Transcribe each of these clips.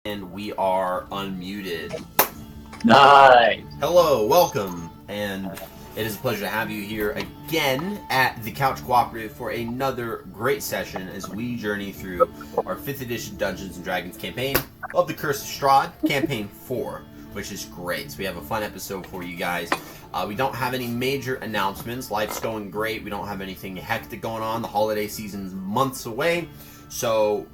And we are unmuted. Nice. Hello, welcome, and it is a pleasure to have you here again at the Couch Cooperative for another great session as we journey through our 5th edition Dungeons & Dragons campaign of the Curse of Strahd, Campaign 4, which is great. So we have a fun episode for you guys. We don't have any major announcements. Life's going great. We don't have anything hectic going on. The holiday season's months away, so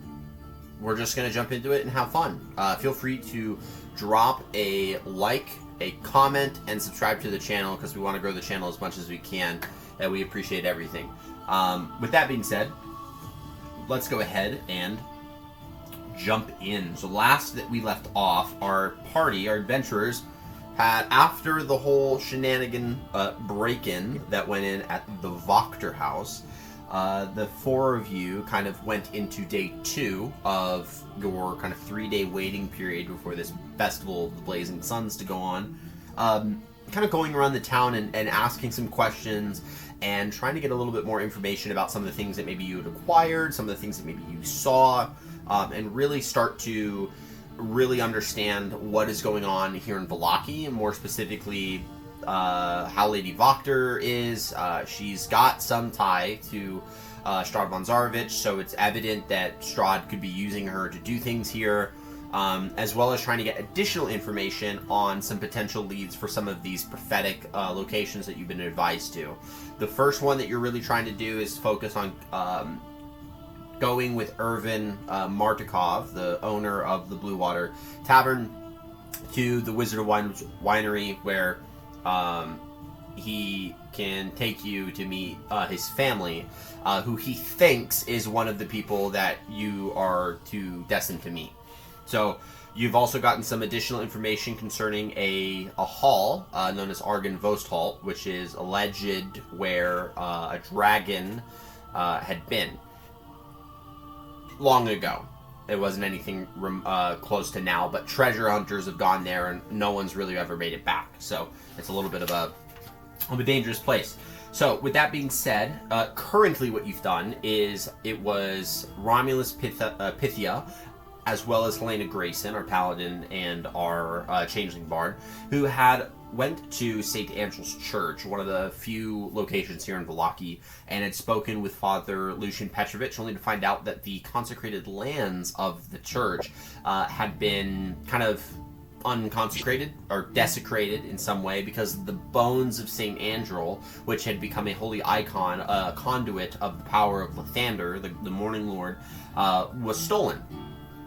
we're just going to jump into it and have fun. Feel free to drop a like, a comment, and subscribe to the channel because we want to grow the channel as much as we can, and we appreciate everything. With that being said, let's go ahead and jump in. So last that we left off, our party, our adventurers, had, after the whole shenanigan break-in that went in at the Voctor house, the 4 of you kind of went into day 2 of your kind of 3-day waiting period before this Festival of the Blazing Suns to go on. Kind of going around the town and asking some questions and trying to get a little bit more information about some of the things that maybe you had acquired, some of the things that maybe you saw, and really start to really understand what is going on here in Vallaki, and more specifically how Lady Voctor is. She's got some tie to Strahd von Zarovich, so it's evident that Strahd could be using her to do things here, as well as trying to get additional information on some potential leads for some of these prophetic locations that you've been advised to. The first one that you're really trying to do is focus on going with Irvin Martikov, the owner of the Blue Water Tavern, to the Wizard of Winery, where he can take you to meet his family, who he thinks is one of the people that you are destined to meet. So you've also gotten some additional information concerning a hall known as Argon Vost Hall, which is alleged where a dragon had been long ago. It wasn't anything close to now, but treasure hunters have gone there and no one's really ever made it back. So it's a little bit of a dangerous place. So with that being said, currently what you've done is it was Romulus Pythia, as well as Helena Grayson, our paladin and our changeling bard, who went to St. Andral's Church, one of the few locations here in Vallaki, and had spoken with Father Lucian Petrovich, only to find out that the consecrated lands of the church had been kind of unconsecrated or desecrated in some way, because the bones of St. Andral, which had become a holy icon, a conduit of the power of Lathander, the Morning Lord, was stolen.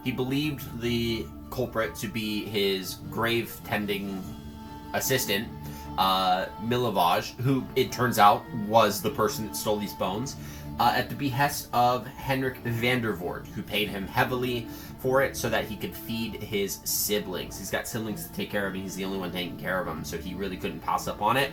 He believed the culprit to be his grave-tending assistant, Milovaj, who it turns out was the person that stole these bones, at the behest of Henrik Vandervoort, who paid him heavily for it so that he could feed his siblings. He's got siblings to take care of, and he's the only one taking care of them, so he really couldn't pass up on it.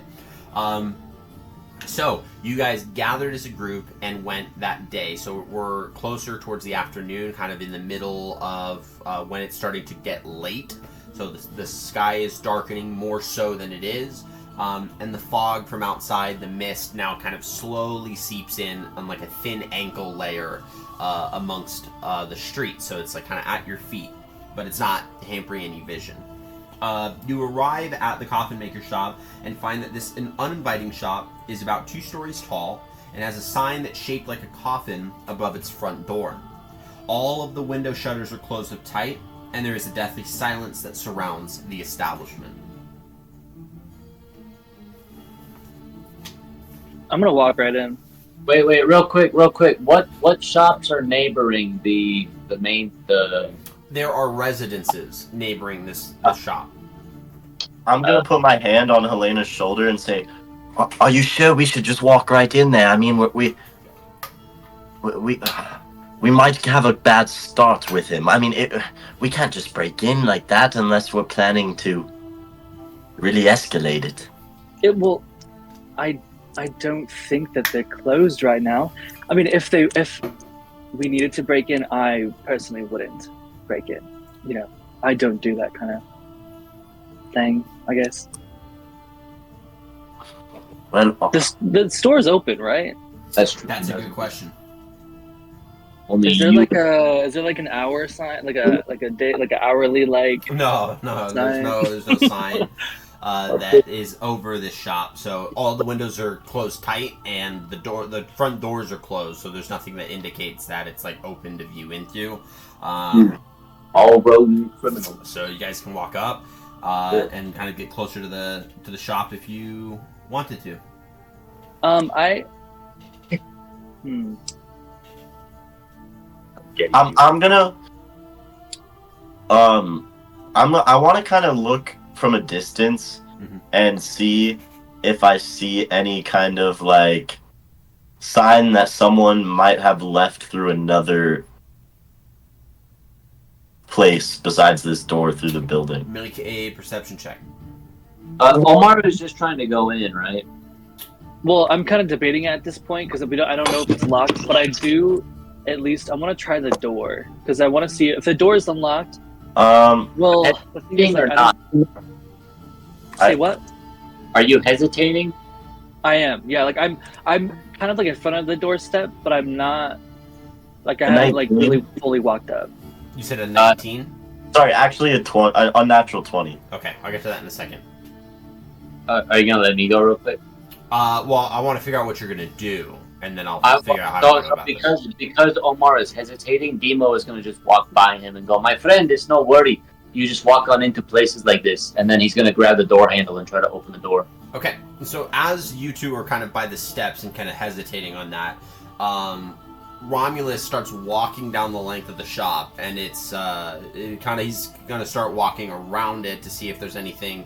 So you guys gathered as a group and went that day. So we're closer towards the afternoon, kind of in the middle of when it's starting to get late. So the sky is darkening more so than it is. And the fog from outside, the mist, now kind of slowly seeps in on like a thin ankle layer amongst the street. So it's like kind of at your feet, but it's not hampering any vision. You arrive at the coffin maker shop and find that this an uninviting shop is about 2 stories tall and has a sign that's shaped like a coffin above its front door. All of the window shutters are closed up tight, and there is a deathly silence that surrounds the establishment. I'm gonna walk right in. Wait, real quick. What shops are neighboring the main? There are residences neighboring this shop. I'm gonna put my hand on Helena's shoulder and say, "Are you sure we should just walk right in there? I mean, we might have a bad start with him. I mean, we can't just break in like that unless we're planning to really escalate it." It will. I don't think that they're closed right now. I mean, if we needed to break in, I personally wouldn't break in. You know, I don't do that kind of thing, I guess. Well, The store's open, right? That's true. That's a good question. Only Is there you. like an hour sign, like a day, like an hourly like No, sign? there's no sign that is over this shop. So all the windows are closed tight, and the front doors are closed. So there's nothing that indicates that it's like open to view into. All rodent criminals. So you guys can walk up and kind of get closer to the shop if you wanted to. I. I'm gonna. I want to kind of look from a distance and see if I see any kind of like sign that someone might have left through another place besides this door through the building. Make a perception check. Omar is just trying to go in, right? Well, I'm kind of debating at this point because I don't know if it's locked, but I do. At least I want to try the door because I want to see if the door is unlocked. Well, the thing is, or like, not? Say what? Are you hesitating? I am. Yeah, like I'm kind of like in front of the doorstep, but I'm not. Like I haven't like really fully walked up. You said a 19? Sorry, actually a unnatural 20. Okay, I'll get to that in a second. Are you gonna let me go real quick? Well, I want to figure out what you're gonna do, and then I'll figure out how to go about this. Because Omar is hesitating, Demo is gonna just walk by him and go, "My friend, it's no worry. You just walk on into places like this," and then he's gonna grab the door handle and try to open the door. Okay, so as you two are kind of by the steps and kind of hesitating on that, Romulus starts walking down the length of the shop, and he's gonna start walking around it to see if there's anything.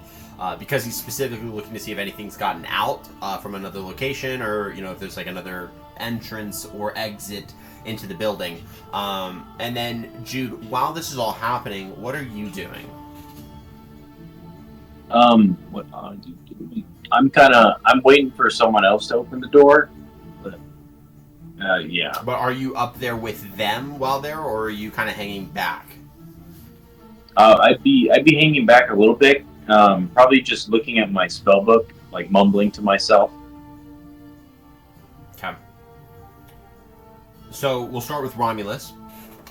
Because he's specifically looking to see if anything's gotten out from another location, or if there's like another entrance or exit into the building. And then Jude, while this is all happening, what are you doing? What are you doing? I'm waiting for someone else to open the door. But, yeah. But are you up there with them while there, or are you kind of hanging back? I'd be hanging back a little bit. Probably just looking at my spell book, like mumbling to myself. Okay. So we'll start with Romulus.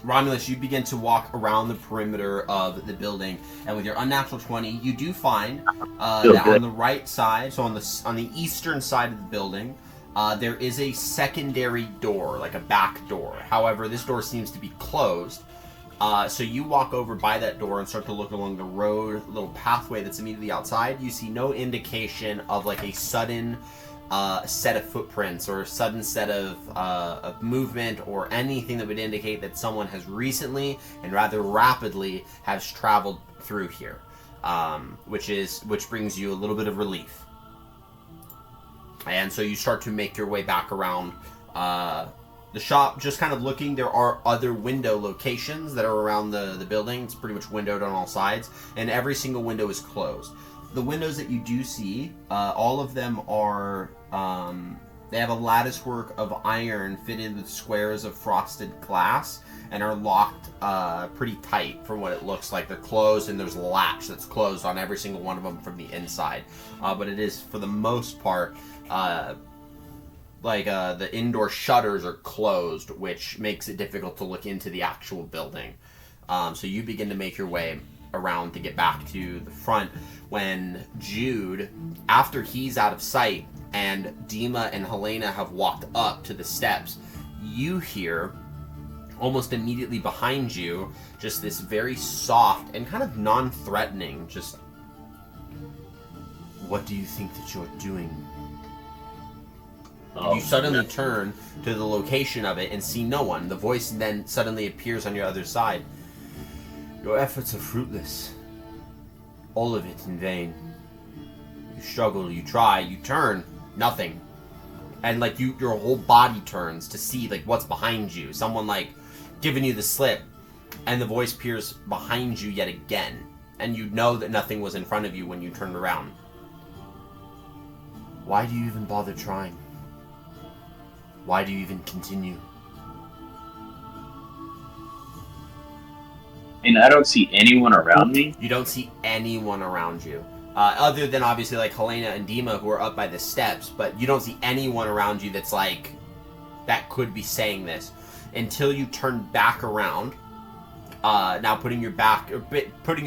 Romulus, you begin to walk around the perimeter of the building, and with your unnatural 20, you do find that on the right side, so on the eastern side of the building, there is a secondary door, like a back door. However, this door seems to be closed. So you walk over by that door and start to look along the road, little pathway that's immediately outside. You see no indication of like a sudden set of footprints or a sudden set of movement or anything that would indicate that someone has recently and rather rapidly has traveled through here, which brings you a little bit of relief. And so you start to make your way back around the shop, just kind of looking. There are other window locations that are around the building. It's pretty much windowed on all sides, and every single window is closed. The windows that you do see, all of them are, they have a lattice work of iron fitted with squares of frosted glass and are locked pretty tight from what it looks like. They're closed, and there's a latch that's closed on every single one of them from the inside. But it is, for the most part, the indoor shutters are closed, which makes it difficult to look into the actual building. So you begin to make your way around to get back to the front when Jude, after he's out of sight and Dima and Helena have walked up to the steps, you hear almost immediately behind you just this very soft and kind of non-threatening, just, "What do you think that you're doing?" You suddenly turn to the location of it and see no one. The voice then suddenly appears on your other side. "Your efforts are fruitless. All of it in vain. You struggle, you try, you turn, nothing. And your whole body turns to see what's behind you. Someone giving you the slip, and the voice peers behind you yet again. And you know that nothing was in front of you when you turned around. Why do you even bother trying? Why do you even continue?" And I don't see anyone around me? You don't see anyone around you. Other than obviously Helena and Dima, who are up by the steps, but you don't see anyone around you that's that could be saying this. until you turn back around. Now putting your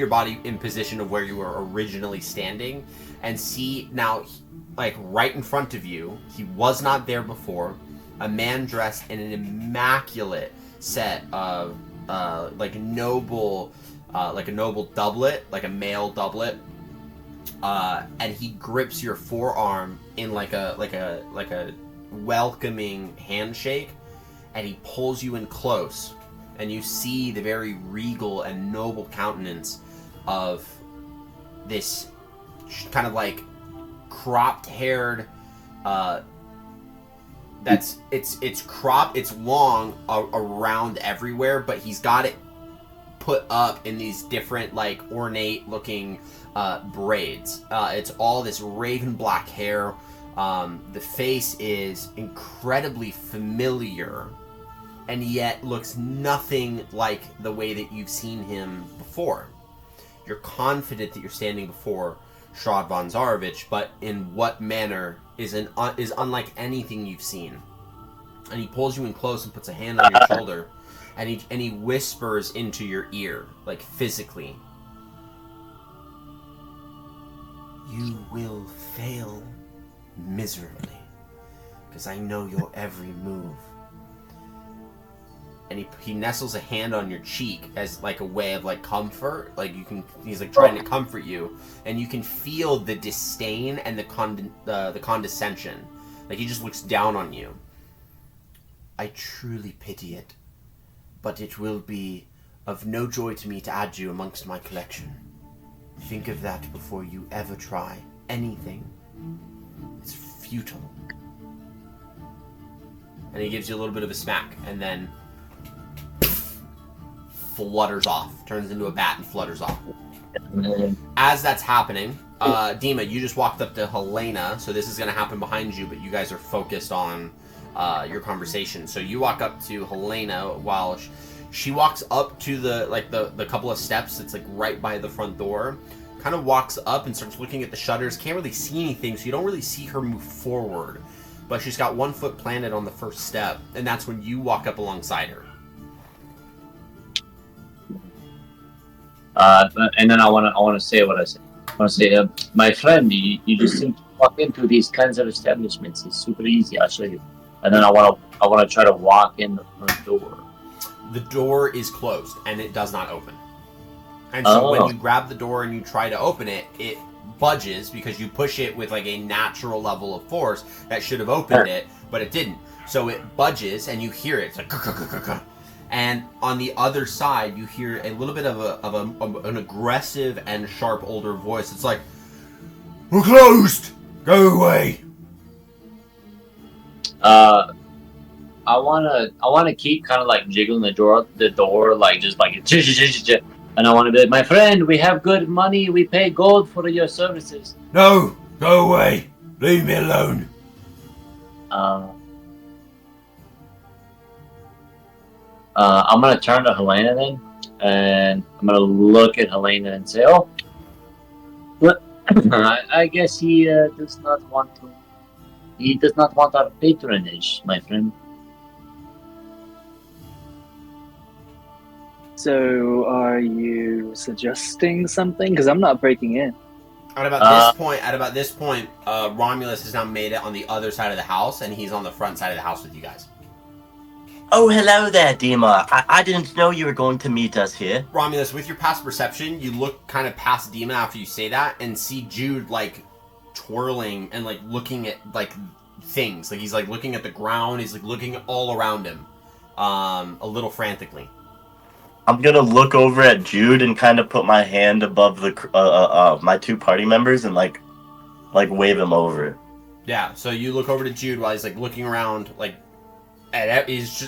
body in position of where you were originally standing, and see now, like right in front of you, he was not there before. A man dressed in an immaculate set of like a noble doublet, like a male doublet, and he grips your forearm in like a welcoming handshake, and he pulls you in close, and you see the very regal and noble countenance of this kind of like cropped-haired. It's cropped, it's long around everywhere, but he's got it put up in these different like ornate looking braids. It's all this raven black hair. The face is incredibly familiar, and yet looks nothing like the way that you've seen him before. You're confident that you're standing before Strahd von Zarovich, but in what manner is unlike anything you've seen. And he pulls you in close and puts a hand on your shoulder, and he whispers into your ear, like physically, "You will fail miserably, because I know your every move." And he nestles a hand on your cheek as like a way of like comfort, like he's like trying to comfort you, and you can feel the disdain and the condescension. Like he just looks down on you. "I truly pity it, but it will be of no joy to me to add you amongst my collection. Think of that before you ever try anything. It's futile." And he gives you a little bit of a smack, and then flutters off, turns into a bat and flutters off. As that's happening, Dima, you just walked up to Helena, so this is going to happen behind you, but you guys are focused on your conversation. So you walk up to Helena while she walks up to the couple of steps that's like right by the front door, kind of walks up and starts looking at the shutters. Can't really see anything, so you don't really see her move forward, but she's got one foot planted on the first step, and that's when you walk up alongside her. And then I want to say what I said. I want to say, my friend, you just seem to walk into these kinds of establishments. It's super easy. I'll show you. And then I want to try to walk in the front door. The door is closed and it does not open. And so when you grab the door and you try to open it, it budges because you push it with like a natural level of force that should have opened it, but it didn't. So it budges and you hear it. It's like and on the other side, you hear a little bit of an aggressive and sharp older voice. It's like, "We're closed. Go away." I wanna keep kind of like jiggling the door, like just like, and I want to be like, "My friend, we have good money. We pay gold for your services." "No, go away. Leave me alone." I'm gonna turn to Helena then, and I'm gonna look at Helena and say, "Oh, but I guess he does not want to. He does not want our patronage, my friend." So, are you suggesting something? Because I'm not breaking in. At about this point, Romulus has now made it on the other side of the house, and he's on the front side of the house with you guys. Oh, hello there, Dima. I didn't know you were going to meet us here. Romulus, with your past perception, you look kind of past Dima after you say that, and see Jude, like, twirling and, like, looking at, like, things. Like, he's, like, looking at the ground. He's, like, looking all around him, a little frantically. I'm gonna look over at Jude and kind of put my hand above the my two party members and, like wave him over. Yeah, so you look over to Jude while he's, like, looking around, like, he's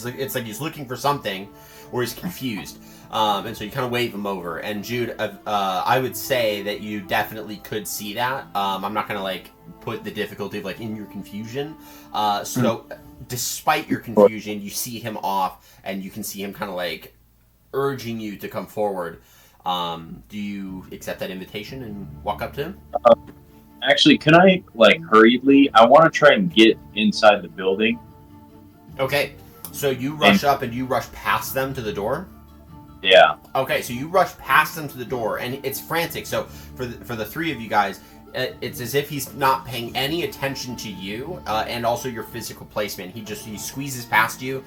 like, it's like he's looking for something, or he's confused, and so you kind of wave him over. And Jude, I would say that you definitely could see that. I'm not gonna like put the difficulty of like in your confusion. So despite your confusion, you see him off, and you can see him kind of like urging you to come forward. Do you accept that invitation and walk up to him? Actually, can I like hurriedly? I want to try and get inside the building. Okay, So you rush up and you rush past them to the door? Yeah. Okay, so you rush past them to the door, and it's frantic. So for the three of you guys, it's as if he's not paying any attention to you, and also your physical placement. He squeezes past you,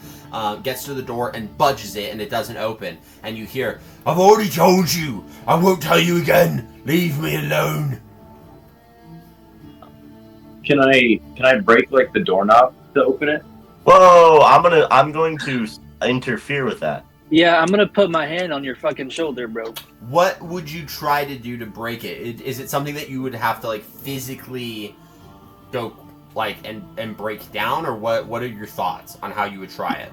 gets to the door, and budges it, and it doesn't open. And you hear, "I've already told you. I won't tell you again. Leave me alone." Can I break like the doorknob to open it? Whoa! I'm going to interfere with that. Yeah, I'm gonna put my hand on your fucking shoulder, bro. What would you try to do to break it? Is it something that you would have to like physically go like and break down, or what are your thoughts on how you would try it?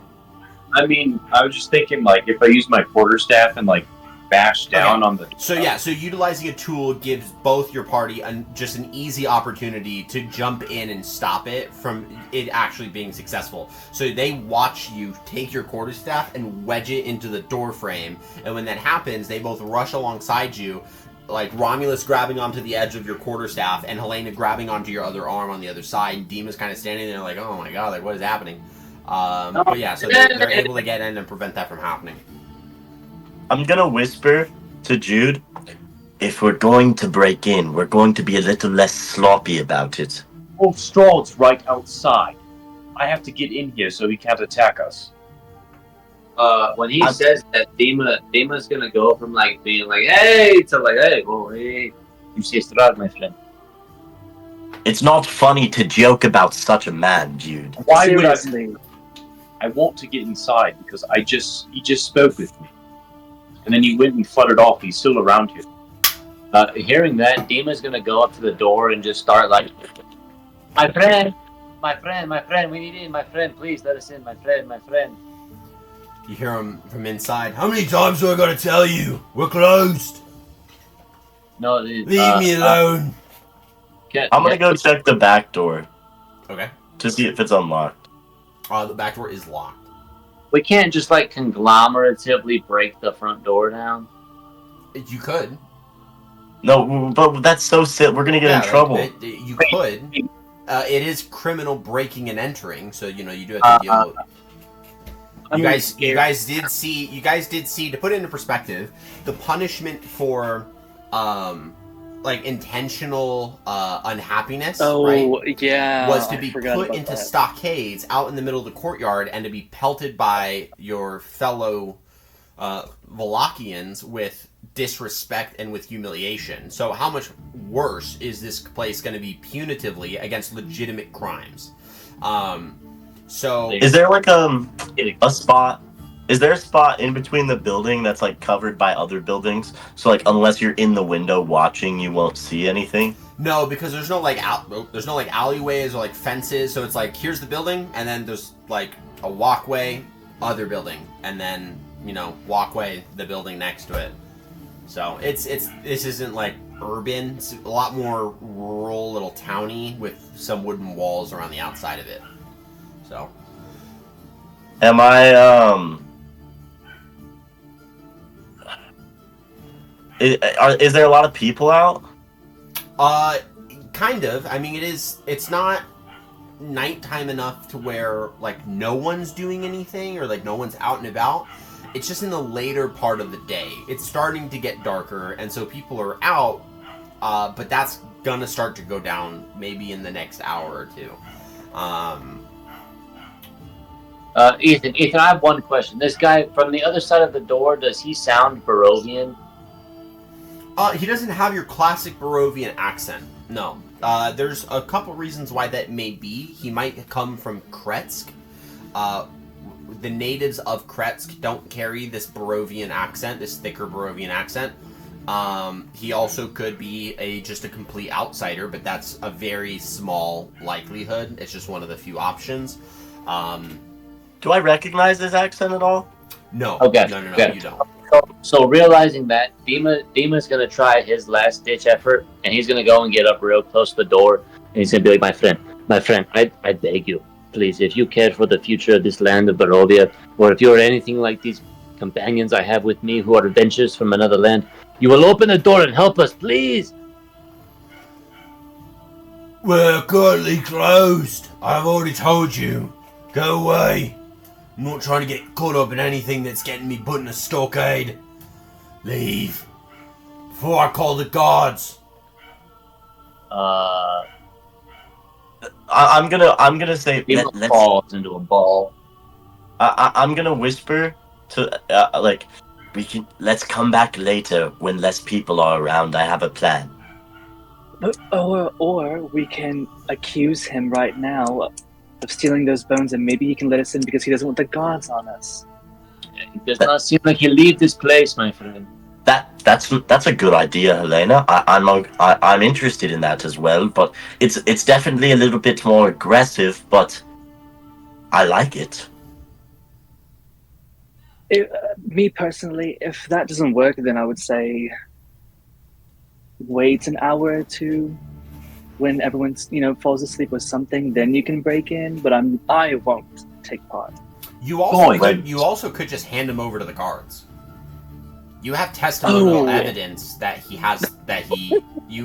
I mean, I was just thinking like if I use my quarterstaff and like bash down on the. So utilizing a tool gives both your party just an easy opportunity to jump in and stop it from it actually being successful. So they watch you take your quarterstaff and wedge it into the door frame, and when that happens, they both rush alongside you, like Romulus grabbing onto the edge of your quarterstaff and Helena grabbing onto your other arm on the other side, and Dima's kind of standing there like, oh my god, like what is happening? But yeah, so they're able to get in and prevent that from happening. I'm gonna whisper to Jude, if we're going to break in, we're going to be a little less sloppy about it. Oh, Strahd's right outside. I have to get in here so he can't attack us. When he says that, Dima's gonna go from like being like, hey, to like, hey, oh, hey. You say Strahd, my friend. It's not funny to joke about such a man, Jude. Why would Seriously. I want to get inside because he just spoke with me. And then he went and fluttered off. He's still around here. Hearing that, Dima's gonna go up to the door and just start like, my friend, we need in, my friend, please let us in, my friend. You hear him from inside. How many times do I gotta tell you? We're closed. No, Leave me alone. I'm gonna go check the back door. Okay. To see if it's unlocked. The back door is locked. We can't just like conglomeratively break the front door down. You could. No, but that's so silly. We're gonna get in trouble. You could. It is criminal breaking and entering, so you do have to deal with. You guys did see. To put it into perspective, the punishment for, like intentional unhappiness, right, yeah, was to be put into stockades out in the middle of the courtyard and to be pelted by your fellow Valachians with disrespect and with humiliation. So how much worse is this place going to be punitively against legitimate crimes? So is there like a spot? Is there a spot in between the building that's like covered by other buildings? So like unless you're in the window watching, you won't see anything? No, because there's no like alleyways or like fences. So it's like here's the building, and then there's like a walkway, other building, and then walkway, the building next to it. So this isn't like urban. It's a lot more rural, little towny with some wooden walls around the outside of it. So, am I Is there a lot of people out? Kind of. I mean, it's not nighttime enough to where like no one's doing anything or like no one's out and about. It's just in the later part of the day. It's starting to get darker, and so people are out, but that's gonna start to go down maybe in the next hour or two. Ethan, I have one question. This guy from the other side of the door, does he sound Barovian? He doesn't have your classic Barovian accent. No. There's a couple reasons why that may be. He might come from Kretsk. The natives of Kretsk don't carry this Barovian accent, this thicker Barovian accent. He also could be just a complete outsider, but that's a very small likelihood. It's just one of the few options. Do I recognize his accent at all? No. Okay. No, okay. You don't. So realizing that, Dima's gonna try his last ditch effort, and he's gonna go and get up real close to the door, and he's gonna be like, my friend, I beg you, please, if you care for the future of this land of Barovia, or if you're anything like these companions I have with me who are adventurers from another land, you will open the door and help us, please. We're currently closed. I've already told you. Go away. I'm not trying to get caught up in anything that's getting me put in a stockade. Leave. Before I call the guards. I'm gonna say He let's. falls into a ball. I'm gonna whisper to let's come back later when less people are around. I have a plan. Or we can accuse him right now of stealing those bones, and maybe he can let us in because he doesn't want the guards on us. It does not seem like he'll leave this place, my friend. That's a good idea, Helena. I'm interested in that as well, but it's definitely a little bit more aggressive, but I like it. Me personally, if that doesn't work, then I would say wait an hour or two when everyone's falls asleep or something. Then you can break in, but I won't take part. You also could just hand him over to the guards. You have testimonial evidence that you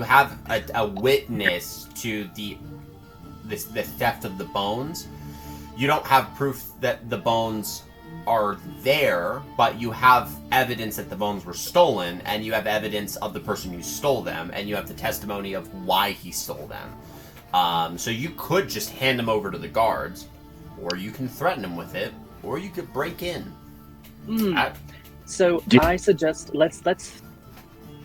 have a witness to the theft of the bones. You don't have proof that the bones are there, but you have evidence that the bones were stolen, and you have evidence of the person who stole them, and you have the testimony of why he stole them. So you could just hand them over to the guards, or you can threaten him with it, or you could break in. I suggest let's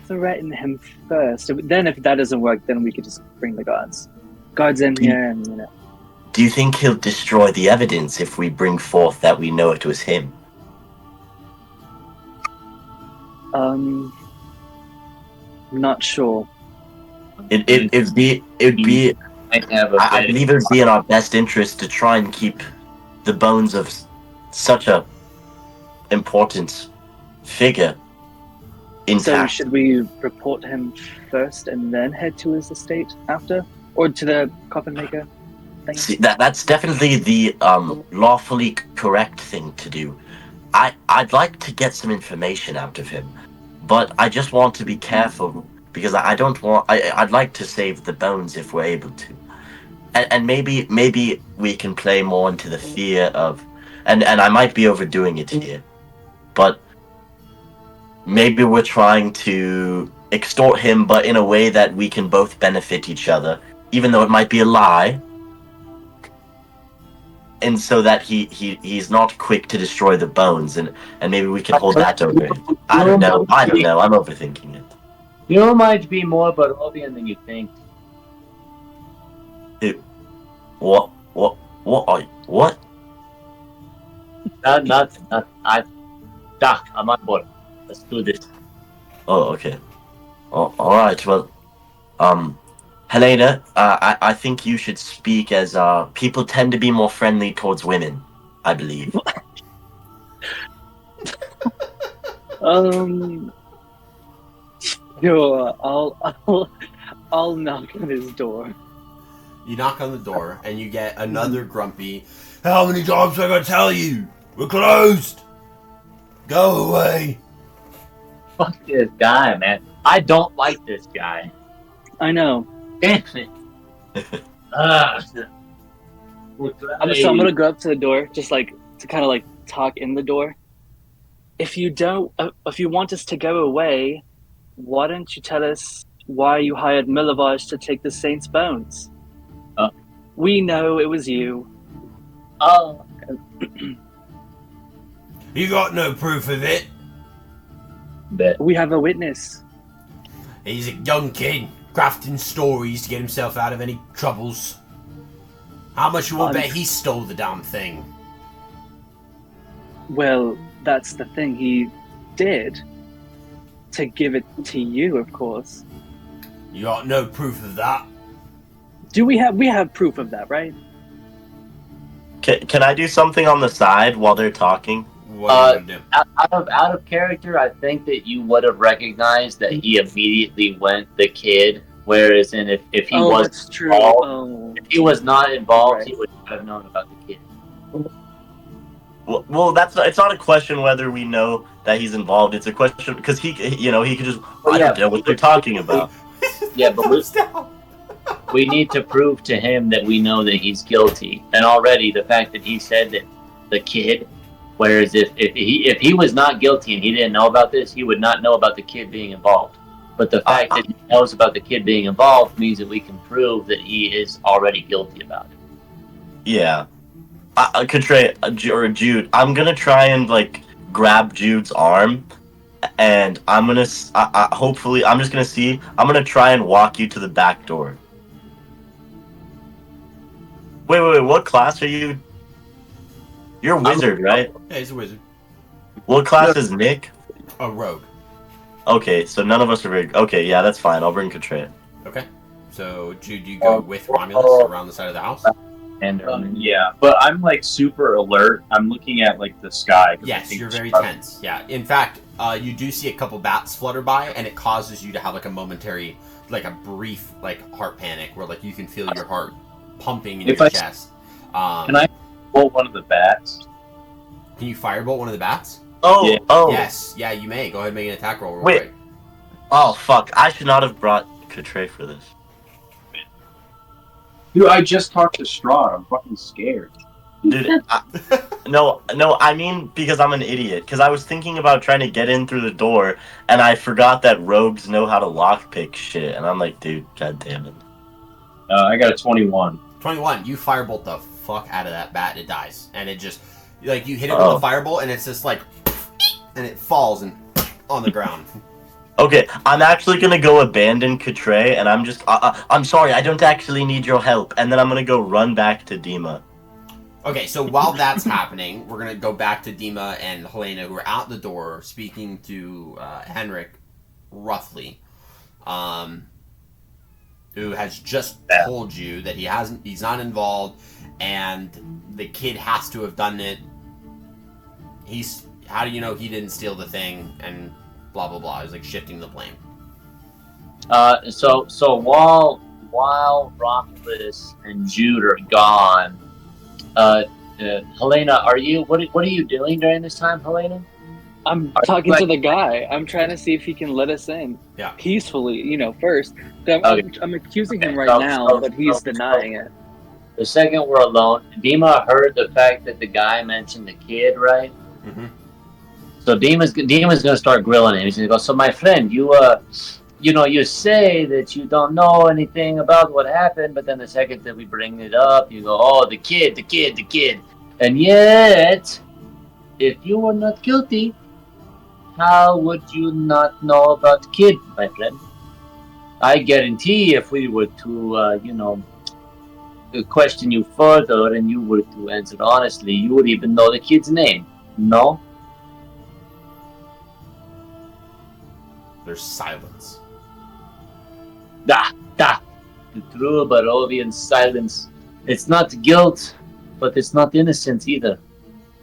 threaten him first. Then, if that doesn't work, then we could just bring the guards in here, and Do you think he'll destroy the evidence if we bring forth that we know it was him? Not sure. It'd be. I believe it would be in our best interest to try and keep the bones of such a important figure intact. So should we report him first and then head to his estate after, or to the coffin maker? See, that's definitely the lawfully correct thing to do. I'd like to get some information out of him, but I just want to be careful because I don't want. I'd like to save the bones if we're able to, and maybe we can play more into the fear of, and I might be overdoing it here, but maybe we're trying to extort him, but in a way that we can both benefit each other, even though it might be a lie. And so that he's not quick to destroy the bones, and maybe we can hold that over him. I don't know. I'm overthinking it. You might be more Barovian than you think. What? Not. Doc, I'm on board. Let's do this. Oh, okay. Oh, all right. Well, Helena, I think you should speak as people tend to be more friendly towards women, I believe. Sure. I'll knock on his door. You knock on the door, and you get another grumpy. How many times I gotta tell you? We're closed. Go away. Fuck this guy, man. I don't like this guy. I know. Damn it. I'm gonna go up to the door, just like to kind of like talk in the door. If you want us to go away, why don't you tell us why you hired Milovaj to take the saint's bones? We know it was you. Oh. You got no proof of it? Bet. We have a witness. He's a young kid, crafting stories to get himself out of any troubles. How much you want to bet he stole the damn thing? Well, that's the thing. He did. To give it to you, of course. You got no proof of that? Do we have proof of that, right? Can I do something on the side while they're talking? What are you gonna do? Out of character, I think that you would have recognized that he immediately went the kid. Whereas, if he was that's true. involved, if he was not involved, he would have known about the kid. Well, it's not a question whether we know that he's involved. It's a question because he could just. I don't know what they're talking about. Yeah, but we need to prove to him that we know that he's guilty. And already the fact that he said that the kid Whereas if he was not guilty and he didn't know about this, he would not know about the kid being involved. But the fact that he knows about the kid being involved means that we can prove that he is already guilty about it. Yeah. Contray, or Jude, I'm gonna try and, like, grab Jude's arm, and I'm gonna, hopefully, I'm just gonna see, I'm gonna try and walk you to the back door. Wait, what class are you? You're a wizard, right? Yeah, he's a wizard. What class is Nick? A rogue. Okay, so none of us are very... Okay, yeah, that's fine. I'll bring Contray. Okay. So, Jude, do you go with Romulus around the side of the house? And Yeah, but I'm like super alert. I'm looking at like the sky. 'cause I Yes, think you're it's very probably- tense. Yeah. In fact, you do see a couple bats flutter by, and it causes you to have like a momentary, like a brief, like heart panic, where like you can feel your heart pumping in If your I- chest. Can I pull one of the bats? Can you firebolt one of the bats? Oh, Yeah. oh. Yes. Yeah, you may. Go ahead and make an attack roll. Real Wait. quick. Oh, fuck. I should not have brought Contray for this. Dude, I just talked to Strahd. I'm fucking scared. Dude, no, I mean because I'm an idiot. Because I was thinking about trying to get in through the door, and I forgot that rogues know how to lockpick shit. And I'm like, dude, god damn it. I got a 21. 21. You firebolt the fuck out of that bat, and it dies. And it just, like, you hit it with a firebolt, and it's just like, and it falls and on the ground. Okay, I'm actually gonna go abandon Contray, and I'm just... I'm sorry, I don't actually need your help. And then I'm gonna go run back to Dima. Okay, so while that's happening, we're going to go back to Dima and Helena, who are out the door speaking to Henrik, roughly, who has just told you that he's not involved, and the kid has to have done it. How do you know he didn't steal the thing, and blah, blah, blah. He's like shifting the blame. So while Romulus and Jude are gone, Helena, what are you doing during this time, Helena? I'm talking to the guy. I'm trying to see if he can let us in. Yeah. Peacefully, first. I'm accusing him right So- now, so- but he's so- denying it. The second we're alone, Dima heard the fact that the guy mentioned the kid, right? Mm-hmm. So Dima's gonna start grilling him. He's gonna go, so my friend, you say that you don't know anything about what happened, but then the second that we bring it up, you go, oh, the kid. And yet, if you were not guilty, how would you not know about the kid, my friend? I guarantee if we were to, question you further and you were to answer honestly, you would even know the kid's name. No? There's silence. The true Barovian silence. It's not guilt, but it's not innocence either.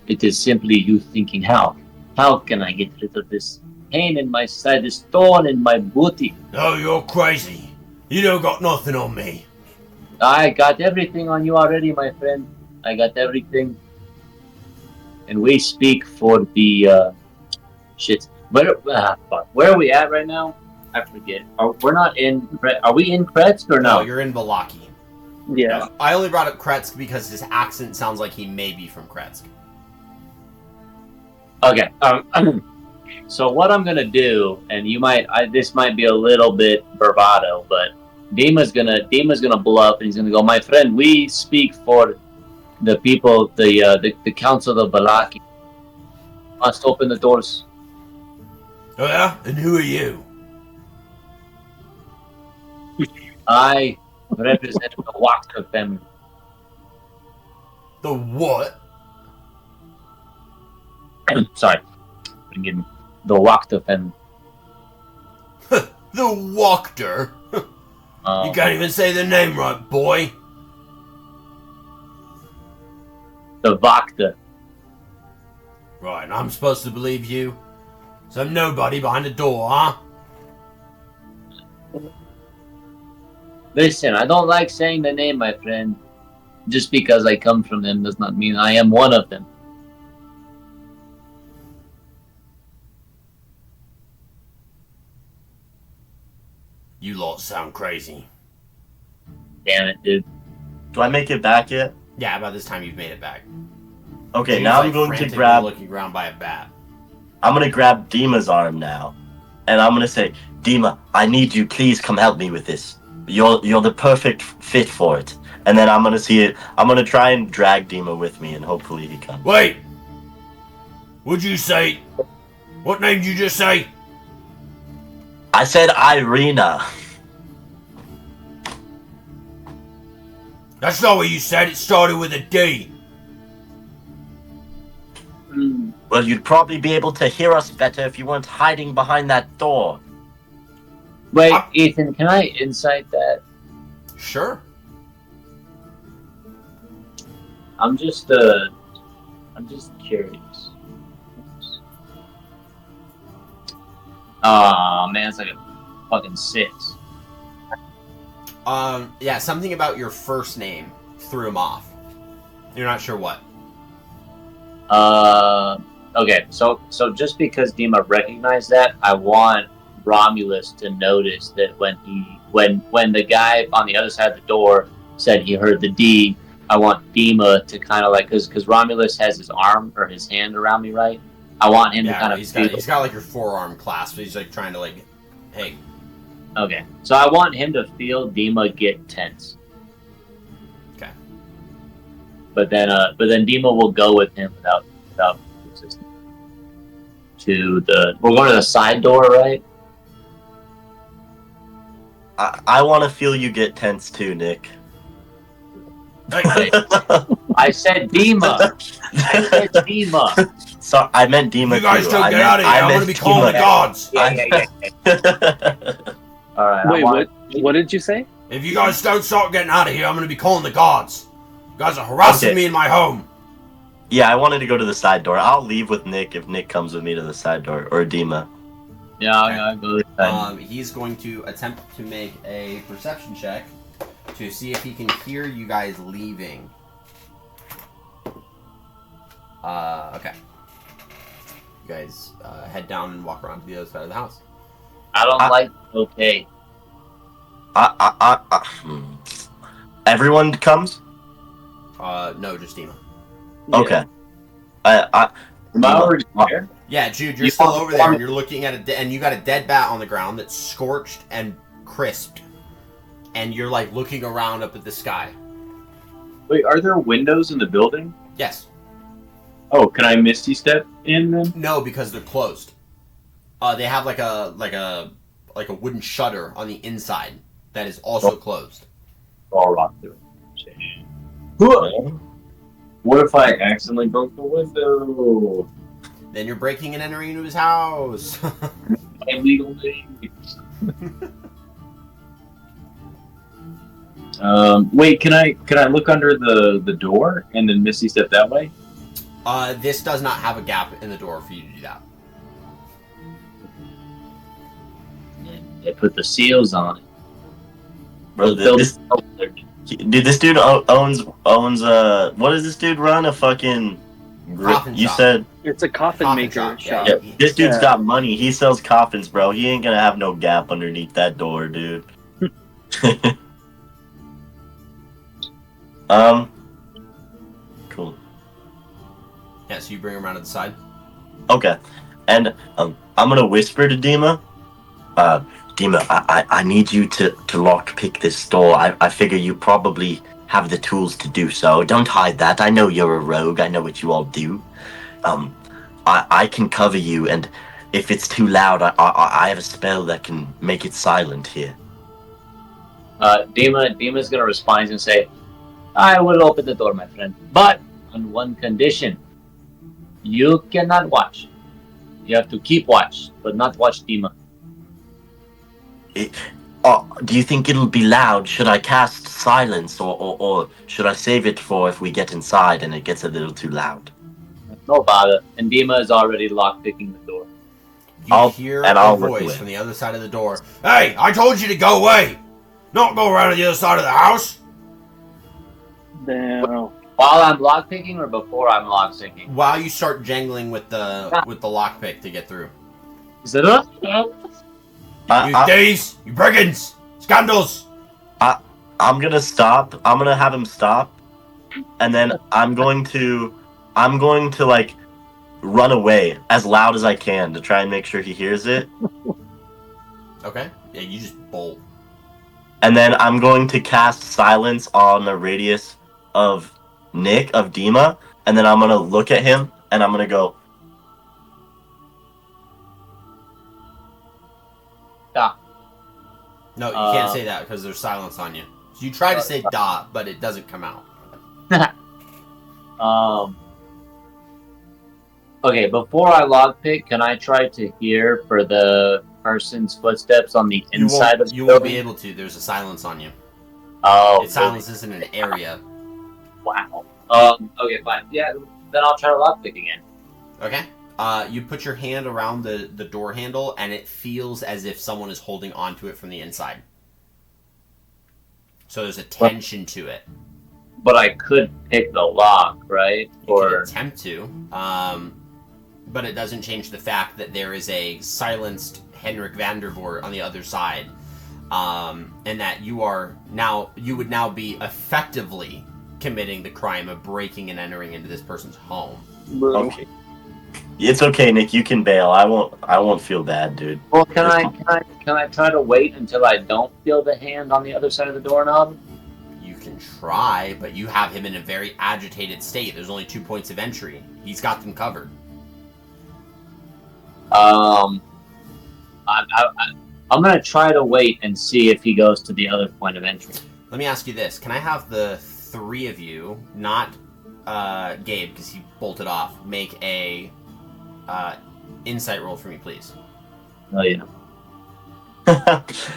It is simply you thinking, how? How can I get rid of this pain in my side, this thorn in my booty? No, you're crazy. You don't got nothing on me. I got everything on you already, my friend. I got everything. And we speak for the, shit. Where are we at right now? I forget. We're not in... Are we in Kretsk or No, no? you're in Valaki. Yeah. I only brought up Kretsk because his accent sounds like he may be from Kretsk. Okay. So what I'm gonna do, and this might be a little bit bravado, but Dima's gonna bluff, and he's gonna go, my friend, we speak for the people, the council of Valaki. Must open the doors. Oh yeah? And who are you? I represent the Walker family. The what? Sorry, forgive me. The Walker family. The Wachter? You can't even say the name right, boy. The Vakta. Right, and I'm supposed to believe you? Some nobody behind the door, huh? Listen, I don't like saying the name, my friend. Just because I come from them does not mean I am one of them. You lot sound crazy. Damn it, dude. Do I make it back yet? Yeah, about this time you've made it back. Okay, He's, now I'm like, going to frantically grab. looking around by a bat. I'm gonna grab Dima's arm now, and I'm gonna say, Dima, I need you. Please come help me with this. You're the perfect fit for it. And then I'm gonna see it. I'm gonna try and drag Dima with me, and hopefully he comes. Wait! What'd you say? What name did you just say? I said Irina. That's not what you said. It started with a D. Well, you'd probably be able to hear us better if you weren't hiding behind that door. Wait, Ethan, can I insight that? Sure. I'm just curious. Aw, man, it's like a fucking 6. Yeah, something about your first name threw him off. You're not sure what. Okay, so just because Dima recognized that, I want Romulus to notice that when the guy on the other side of the door said he heard the D, I want Dima to kind of like, because Romulus has his arm or his hand around me, right? I want him to kind of he's got like your forearm clasped. He's like trying to like, hey. Okay, so I want him to feel Dima get tense. Okay. But then Dima will go with him without resistance. We're going to the side door, right? I want to feel you get tense too, Nick. Hey, I said Dima. I said Dima. Sorry, I meant Dima you guys too. don't I get meant- out of here. I I'm meant gonna be calling the Dima. gods. Yeah. All right. Wait, what did you say? If you guys don't start getting out of here, I'm gonna be calling the gods. You guys are harassing Okay. me in my home. Yeah, I wanted to go to the side door. I'll leave with Nick if Nick comes with me to the side door, or Dima. Yeah, I'll go this time. He's going to attempt to make a perception check to see if he can hear you guys leaving. Okay. You guys head down and walk around to the other side of the house. I don't like. Okay. Everyone comes? No, just Dima. Okay. Am I already there? Yeah, Jude, you're You still want- over there, and you're looking at and you got a dead bat on the ground that's scorched and crisped, and you're like looking around up at the sky. Wait, are there windows in the building? Yes. Oh, can I Misty Step in then? No, because they're closed. They have like a wooden shutter on the inside that is also closed. I'll rock through it. What if I accidentally broke the window? Then you're breaking and entering into his house. Illegal names. Wait, can I look under the door and then Misty Step that way? This does not have a gap in the door for you to do that. They put the seals on it. Bro, this dude owns what does this dude run? A fucking Coffin you shop. said It's a coffin maker shop. yeah, this dude's Yeah. got money. He sells coffins, bro. He ain't gonna have no gap underneath that door, dude. Cool. Yeah, so you bring him around to the side. Okay. And I'm gonna whisper to Dima. Dima, I need you to lockpick this door. I figure you probably have the tools to do so. Don't hide that. I know you're a rogue. I know what you all do. I can cover you, and if it's too loud, I have a spell that can make it silent here. Dima's gonna respond and say, "I will open the door, my friend, but on one condition: you cannot watch. You have to keep watch, but not watch Dima." Do you think it'll be loud? Should I cast silence, or should I save it for if we get inside and it gets a little too loud? No bother. And Dima is already lockpicking the door. You hear a voice from the other side of the door. Hey, I told you to go away! Not go around to the other side of the house! Damn. While I'm lockpicking or before I'm lockpicking? While you start jangling with the lockpick to get through. Is it up? You thieves! You brigands! Scandals! I'm gonna stop. I'm gonna have him stop, and then I'm going to I'm going to like run away as loud as I can to try and make sure he hears it. Okay. Yeah, you just bolt. And then I'm going to cast silence on the radius of Nick, of Dima, and then I'm going to look at him and I'm going to go, Stop. No, you can't say that because there's silence on you. So you try to say "da," but it doesn't come out. Okay, before I lockpick, can I try to hear for the person's footsteps on the inside of the You won't be building? able to. There's a silence on you. Oh, It silences in an area. wow. Okay, fine. Yeah, then I'll try to lockpick again. Okay. You put your hand around the door handle, and it feels as if someone is holding onto it from the inside. So there's a tension to it. But I could pick the lock, right? You Or can attempt to, but it doesn't change the fact that there is a silenced Henrik Vandervoort on the other side, and that you would now be effectively committing the crime of breaking and entering into this person's home. Bro. okay. It's okay, Nick. You can bail. I won't feel bad, dude. well, can I try to wait until I don't feel the hand on the other side of the doorknob? You can try, but you have him in a very agitated state. There's only 2 points of entry. He's got them covered. I'm gonna try to wait and see if he goes to the other point of entry. Let me ask you this. Can I have the three of you, not Gabe, because he bolted off, make a insight roll for me, please? Oh yeah.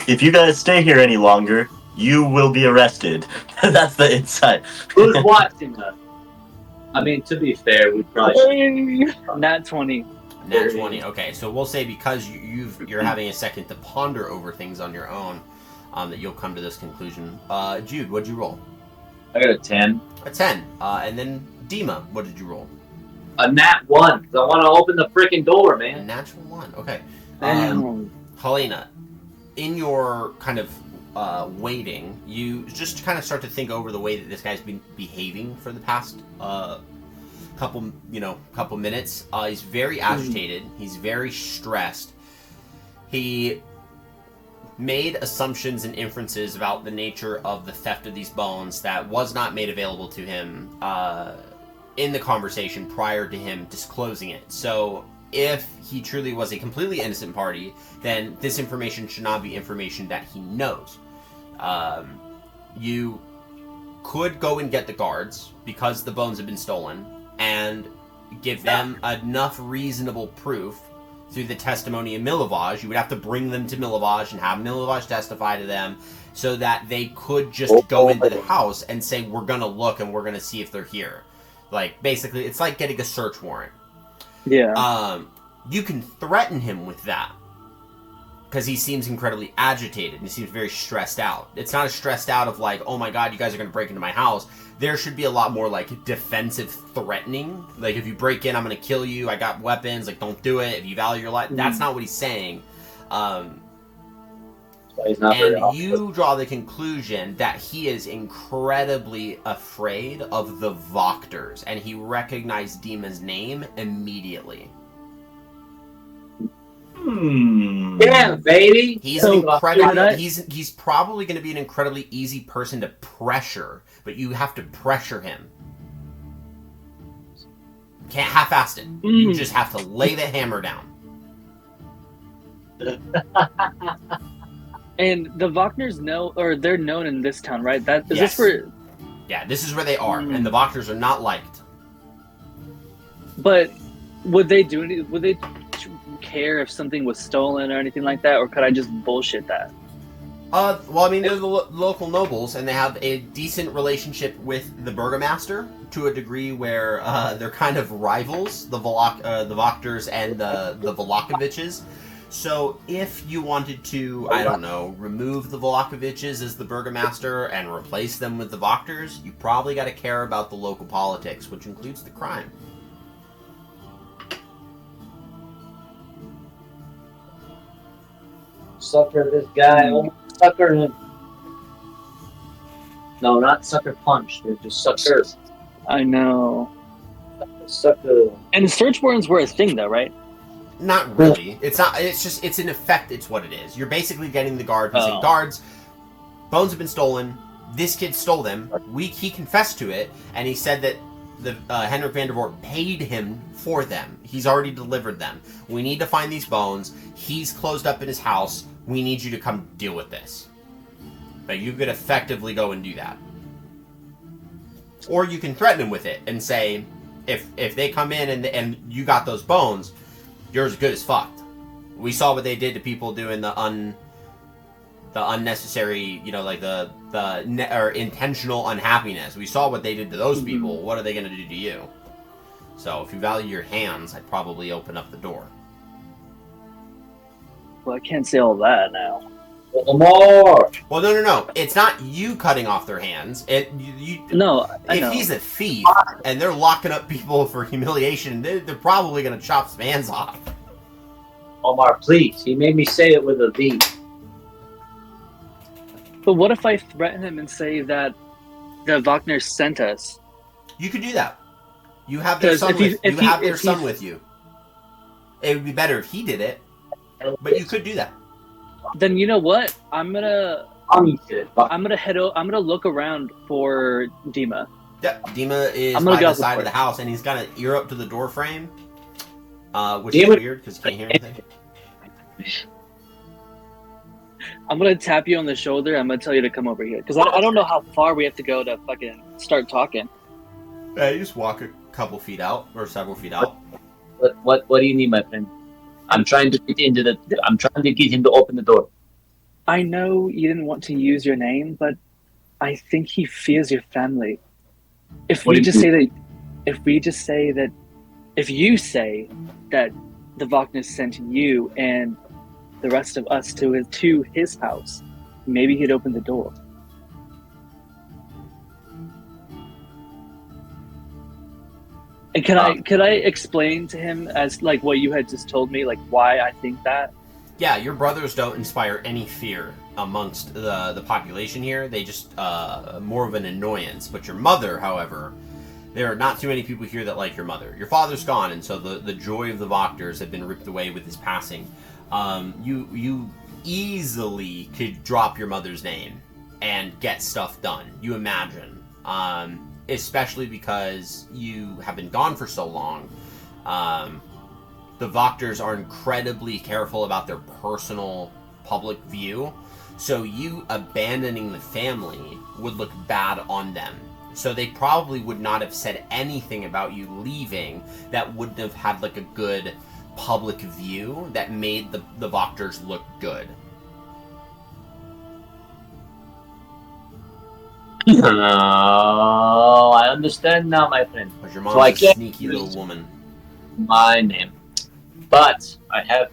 If you guys stay here any longer, you will be arrested. That's the insight. Who's watching us? I mean, to be fair, we probably Nat 20. Nat 20. Okay, so we'll say because you're having a second to ponder over things on your own, that you'll come to this conclusion. Jude, what'd you roll? I got a 10. A 10. And then Dima, what did you roll? A nat 1, because I want to open the freaking door, A man. natural 1. Okay. Damn. Helena, in your kind of waiting, you just kind of start to think over the way that this guy's been behaving for the past couple minutes. He's very agitated. He's very stressed. He made assumptions and inferences about the nature of the theft of these bones that was not made available to him in the conversation prior to him disclosing it. So if he truly was a completely innocent party, then this information should not be information that he knows. You could go and get the guards because the bones have been stolen and give them enough reasonable proof through the testimony of Milovaj. You would have to bring them to Milovaj and have Milovaj testify to them so that they could just go into the house and say, we're going to look and we're going to see if they're here. Like, basically, it's like getting a search warrant. Yeah. You can threaten him with that because he seems incredibly agitated and he seems very stressed out. It's not as stressed out of like, oh my god, you guys are going to break into my house. There should be a lot more like defensive threatening. Like, if you break in, I'm going to kill you. I got weapons. Like, don't do it. If you value your life. That's not what he's saying. And you draw the conclusion that he is incredibly afraid of the Voctors, and he recognized Dima's name immediately. Yeah, baby. He's So, he's probably going to be an incredibly easy person to pressure, but you have to pressure him. Can't half-ass it. You just have to lay the hammer down. And the Wagner's they're known in this town, right? Is Yes. this where? Yeah, this is where they are, and the Voctors are not liked. But would they care if something was stolen or anything like that, or could I just bullshit that? Well, I mean, they're the local nobles, and they have a decent relationship with the burgomaster to a degree where they're kind of rivals, the Voctors and the Volakoviches. So if you wanted to, I don't know, remove the Volakoviches as the burgomaster and replace them with the Voctors, you probably got to care about the local politics, which includes the crime. Sucker this guy. Oh, sucker him. No, not sucker punch. They're just suckers. I know. sucker. And search warrants were a thing, though, right? Not really. It's not. It's just. It's in effect. It's what it is. You're basically getting the guard who's saying, guards, bones have been stolen. This kid stole them. He confessed to it, and he said that the Henrik van der Voort paid him for them. He's already delivered them. We need to find these bones. He's closed up in his house. We need you to come deal with this. But you could effectively go and do that. Or you can threaten him with it and say, if they come in and you got those bones, you're as good as fucked. We saw what they did to people doing the unnecessary, like or intentional unhappiness. We saw what they did to those people. What are they going to do to you? So if you value your hands, I'd probably open up the door. Well, I can't say all that now. More. Well, no. It's not you cutting off their hands. No, I if know. he's a thief and they're locking up people for humiliation, they're probably going to chop some hands off. Omar, please. He made me say it with a V. But what if I threaten him and say that the Wagner sent us? You could do that. You have their son with you. It would be better if he did it, but you could do that. Then you know what? I'm gonna look around for Dima. Yeah, Dima is I'm gonna by go the side of the house, and he's got an ear up to the door frame, which is weird because he can't hear anything. I'm gonna tap you on the shoulder. I'm gonna tell you to come over here because I don't know how far we have to go to fucking start talking. Yeah, you just walk a couple feet out or several feet out. What do you need, my friend? I'm trying to get I'm trying to get him to open the door. I know you didn't want to use your name, but I think he fears your family. If you say that the Wagner sent you and the rest of us to his house, maybe he'd open the door. And could I explain to him as like what you had just told me, like why I think that? Yeah, your brothers don't inspire any fear amongst the population here. They just more of an annoyance. But your mother, however, there are not too many people here that like your mother. Your father's gone, and so the joy of the Wachters have been ripped away with his passing. You easily could drop your mother's name and get stuff done. You imagine. Especially because you have been gone for so long. The Wachters are incredibly careful about their personal public view, so you abandoning the family would look bad on them. So they probably would not have said anything about you leaving that wouldn't have had like a good public view that made the Wachters look good. Oh, I understand now, my friend. But your mom's a sneaky little woman. My name. But I have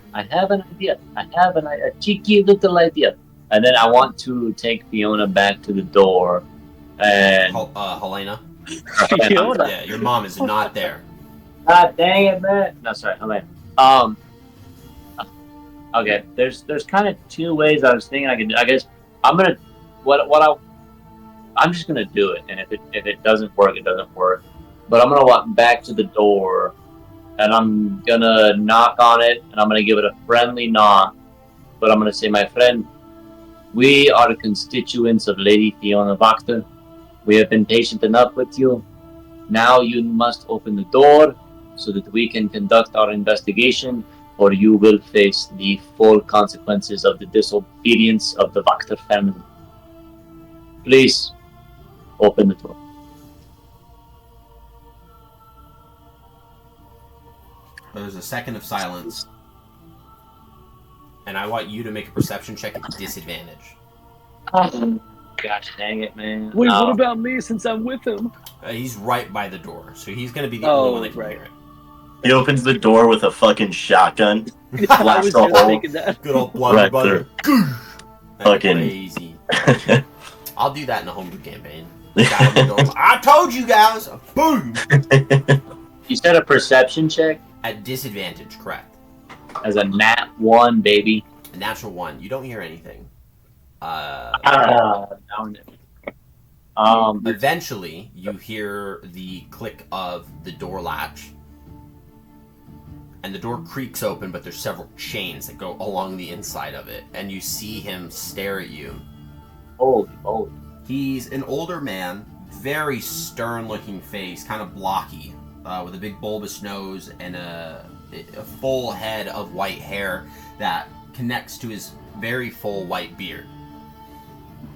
an idea. I have a cheeky little idea. And then I want to take Fiona back to the door. And Helena? Fiona? Yeah, your mom is not there. God dang it, man. No, sorry, Helena. Okay, there's kind of two ways I was thinking I could do. I guess I'm gonna I'm just gonna do it, and if it doesn't work, it doesn't work. But I'm gonna walk back to the door, and I'm gonna knock on it, and I'm gonna give it a friendly knock. But I'm gonna say, my friend, we are the constituents of Lady Fiona Wachter. We have been patient enough with you. Now you must open the door so that we can conduct our investigation, or you will face the full consequences of the disobedience of the Wachter family. Please. Open the door. There's a second of silence, and I want you to make a perception check at disadvantage. Gosh dang it, man. Wait, what about me since I'm with him? He's right by the door, so he's going to be the only one that can hear it. He opens the door with a fucking shotgun. I was just thinking that. Good old blood brother. Fucking crazy. I'll do that in a homebrew campaign. I told you guys! Boom! You said a perception check? At disadvantage, correct. As a nat 1, baby. A natural 1. You don't hear anything. Darn it. Eventually, you hear the click of the door latch, and the door creaks open, but there's several chains that go along the inside of it, and you see him stare at you. Holy. He's an older man, very stern-looking face, kind of blocky, with a big bulbous nose and a full head of white hair that connects to his very full white beard.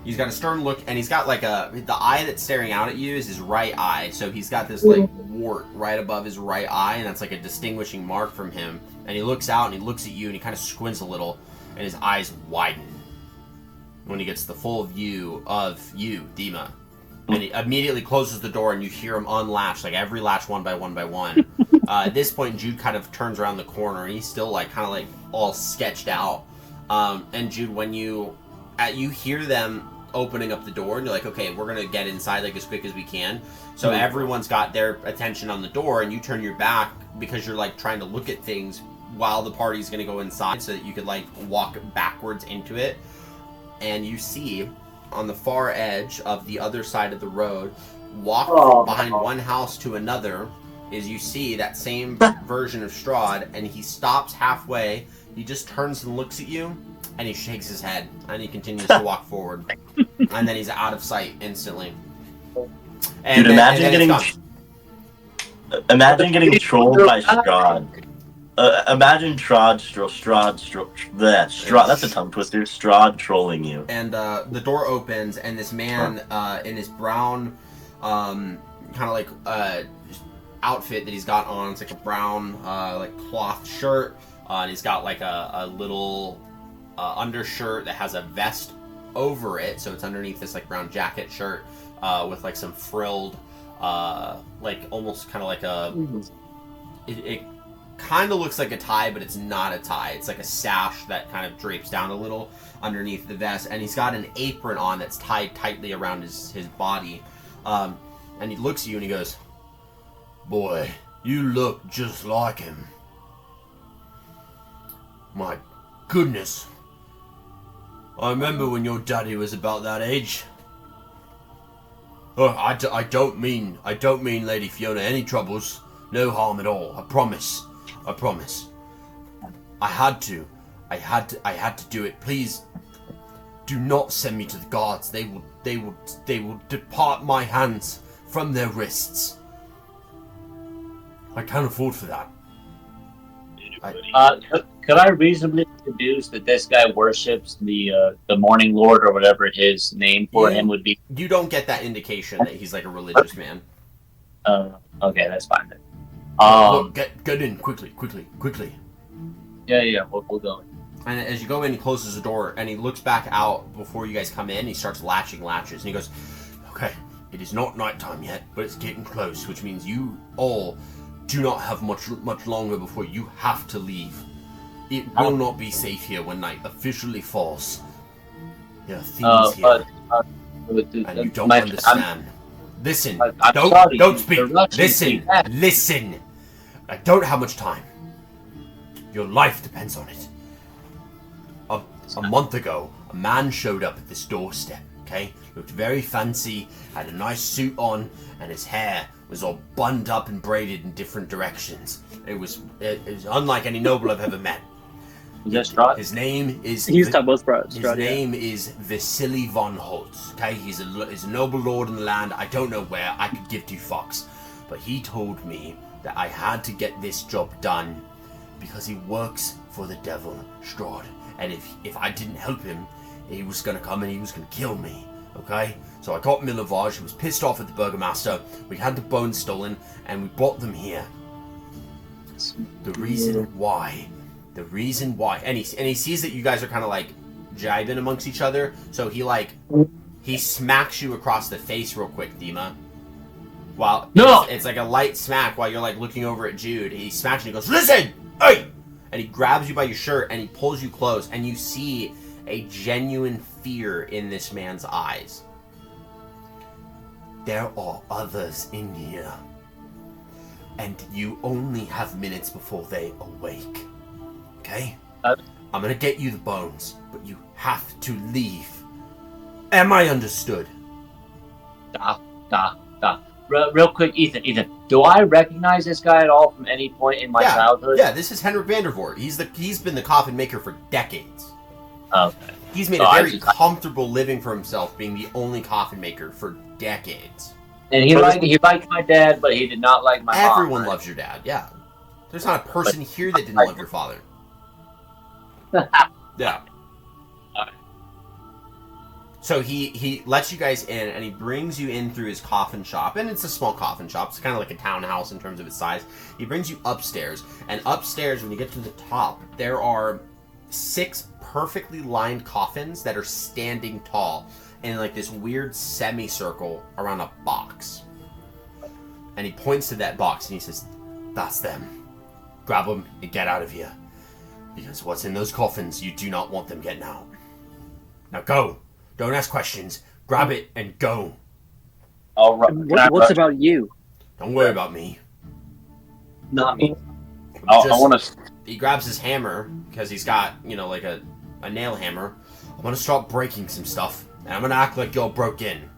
He's got a stern look, and he's got like the eye that's staring out at you is his right eye, so he's got this like wart right above his right eye, and that's like a distinguishing mark from him. And he looks out and he looks at you and he kind of squints a little, and his eyes widen when he gets the full view of you, Dima. And he immediately closes the door, and you hear him unlatch, like every latch one by one by one. At this point, Jude kind of turns around the corner, and he's still like kind of like all sketched out. And Jude, when you hear them opening up the door, and you're like, okay, we're gonna get inside like as quick as we can. So everyone's got their attention on the door, and you turn your back because you're like trying to look at things while the party's gonna go inside, so that you could like walk backwards into it. And you see on the far edge of the other side of the road, walk behind one house to another, is you see that same version of Strahd, and he stops halfway. He just turns and looks at you, and he shakes his head, and he continues to walk forward, and then he's out of sight instantly. And Dude, imagine getting trolled by Strahd. Imagine Strahd. That's a tongue twister. Strahd trolling you. And the door opens, and this man in his brown, kind of like outfit that he's got on. It's like a brown like cloth shirt, and he's got like a little undershirt that has a vest over it, so it's underneath this like brown jacket shirt with like some frilled, like almost kind of like a. It kind of looks like a tie, but it's not a tie. It's like a sash that kind of drapes down a little underneath the vest, and he's got an apron on that's tied tightly around his body. And he looks at you and he goes, "Boy, you look just like him. My goodness. I remember when your daddy was about that age. Oh, I don't mean Lady Fiona any troubles. No harm at all. I promise. I had to do it. Please do not send me to the guards. They will depart my hands from their wrists. I can't afford for that." Could I reasonably deduce that this guy worships the Morning Lord, or whatever his name for him would be? You don't get that indication that he's like a religious man. Okay, that's fine then. Look, get in quickly. Yeah, we'll go in. And as you go in, he closes the door, and he looks back out before you guys come in. He starts latching latches, and he goes, "Okay, it is not nighttime yet, but it's getting close, which means you all do not have much longer before you have to leave. It will not be safe here when night officially falls. There are things here, and you don't understand. Listen, don't speak. Listen. I don't have much time. Your life depends on it. A month ago, a man showed up at this doorstep, okay? Looked very fancy, had a nice suit on, and his hair was all bunned up and braided in different directions. It was unlike any noble I've ever met. Is that Strahd? His name is... He's talking about Strahd. His name is Vasily von Holtz, okay? He's a noble lord in the land. I don't know where. I could give two fucks. But he told me that I had to get this job done because he works for the devil, Strahd. And if I didn't help him, he was going to come and he was going to kill me, okay? So I got Milovage, who was pissed off at the Burgomaster. We had the bones stolen, and we brought them here. The reason why, and he sees that you guys are kind of like jibing amongst each other, so he smacks you across the face real quick, Dima. While it's like a light smack while you're like looking over at Jude. He smacks you and he goes, "Listen! Hey!" And he grabs you by your shirt and he pulls you close, and you see a genuine fear in this man's eyes. There are others in here, and you only have minutes before they awake. Okay? I'm gonna get you the bones, but you have to leave. Am I understood? Real quick, Ethan, do I recognize this guy at all from any point in my childhood? Yeah, this is Henrik Vandervoort. He's been the coffin maker for decades. Okay. He's made a very comfortable living for himself, being the only coffin maker for decades. And he liked my dad, but he did not like my mom. Everyone loves your dad, yeah. There's not a person here that didn't love your father. Yeah. So he lets you guys in, and he brings you in through his coffin shop, and it's a small coffin shop. It's kind of like a townhouse in terms of its size. He brings you upstairs, and upstairs, when you get to the top, there are 6 perfectly lined coffins that are standing tall in like this weird semicircle around a box. And he points to that box, and he says, "That's them. Grab them and get out of here. Because what's in those coffins, you do not want them getting out. Now go. Don't ask questions. Grab it and go." All right. What's about you? Don't worry about me. Not me. I want to. He grabs his hammer, because he's got, like a nail hammer. "I'm going to start breaking some stuff, and I'm going to act like you're broke in."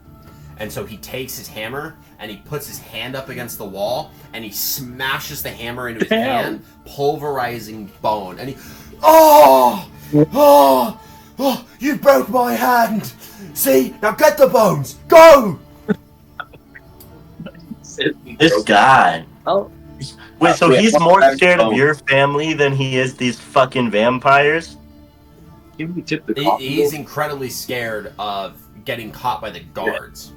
And so he takes his hammer, and he puts his hand up against the wall, and he smashes the hammer into his hand, pulverizing bone. And he... Oh! You broke my hand! See? Now get the bones! Go! This guy. Oh, Wait, so he's more scared of your family than he is these fucking vampires? Can we tip the coffee? He's incredibly scared of getting caught by the guards.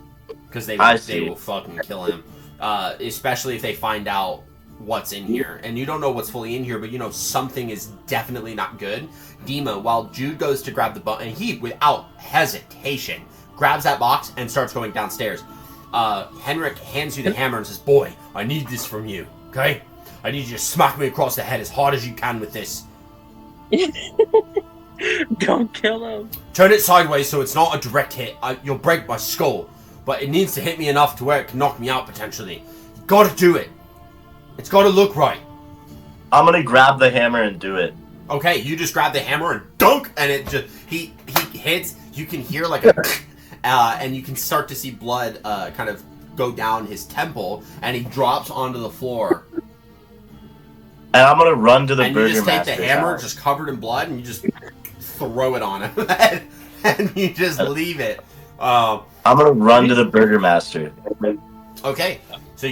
Because they will fucking kill him. Especially if they find out what's in here. And you don't know what's fully in here, but something is definitely not good. Dima, while Jude goes to grab the box, and he, without hesitation, grabs that box and starts going downstairs. Henrik hands you the hammer and says, "Boy, I need this from you, okay? I need you to smack me across the head as hard as you can with this. don't kill him. Turn it sideways so it's not a direct hit. You'll break my skull, but it needs to hit me enough to where it can knock me out potentially. You gotta do it. It's gotta look right." I'm gonna grab the hammer and do it. Okay, you just grab the hammer and dunk, and it just he hits. You can hear like a, and you can start to see blood kind of go down his temple, and he drops onto the floor. And I'm gonna run to the and burger you just take master's the hammer, house. just covered in blood, and you just throw it on him, and you just leave it. I'm gonna run to the burger master. Okay. So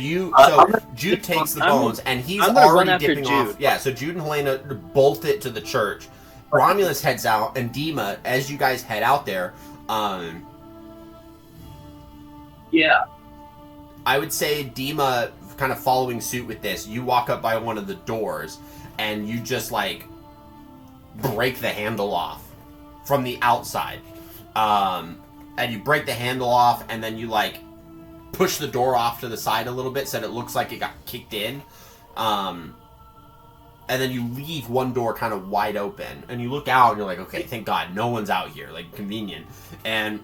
Jude takes the bones, and he's I'm gonna run already after dipping Jude. off. Yeah, so Jude and Helena bolt it to the church. Romulus heads out, and Dima, as you guys head out there, Yeah. I would say Dima, kind of following suit with this, you walk up by one of the doors, and you just, break the handle off from the outside. And you break the handle off, and then you, push the door off to the side a little bit so that it looks like it got kicked in. And then you leave one door kind of wide open. And you look out and you're like, okay, thank God, no one's out here. Convenient. And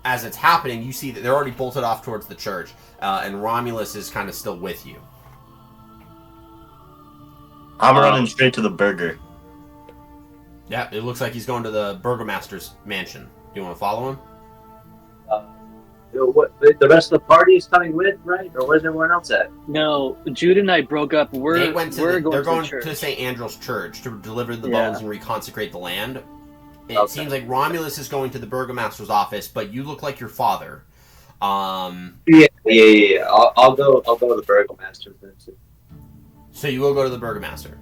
as it's happening, you see that they're already bolted off towards the church. And Romulus is kind of still with you. I'm running straight to the burger. Yeah, it looks like he's going to the Burgomaster's mansion. Do you want to follow him? The rest of the party is coming with, right? Or where's everyone else at? No, Jude and I broke up. They're going to to St. Andral's church to deliver the Yeah. bones and reconsecrate the land. It Okay. seems like Romulus is going to the Burgomaster's office, but you look like your father. Yeah. I'll go to the Burgomaster then too. So you will go to the Burgomaster.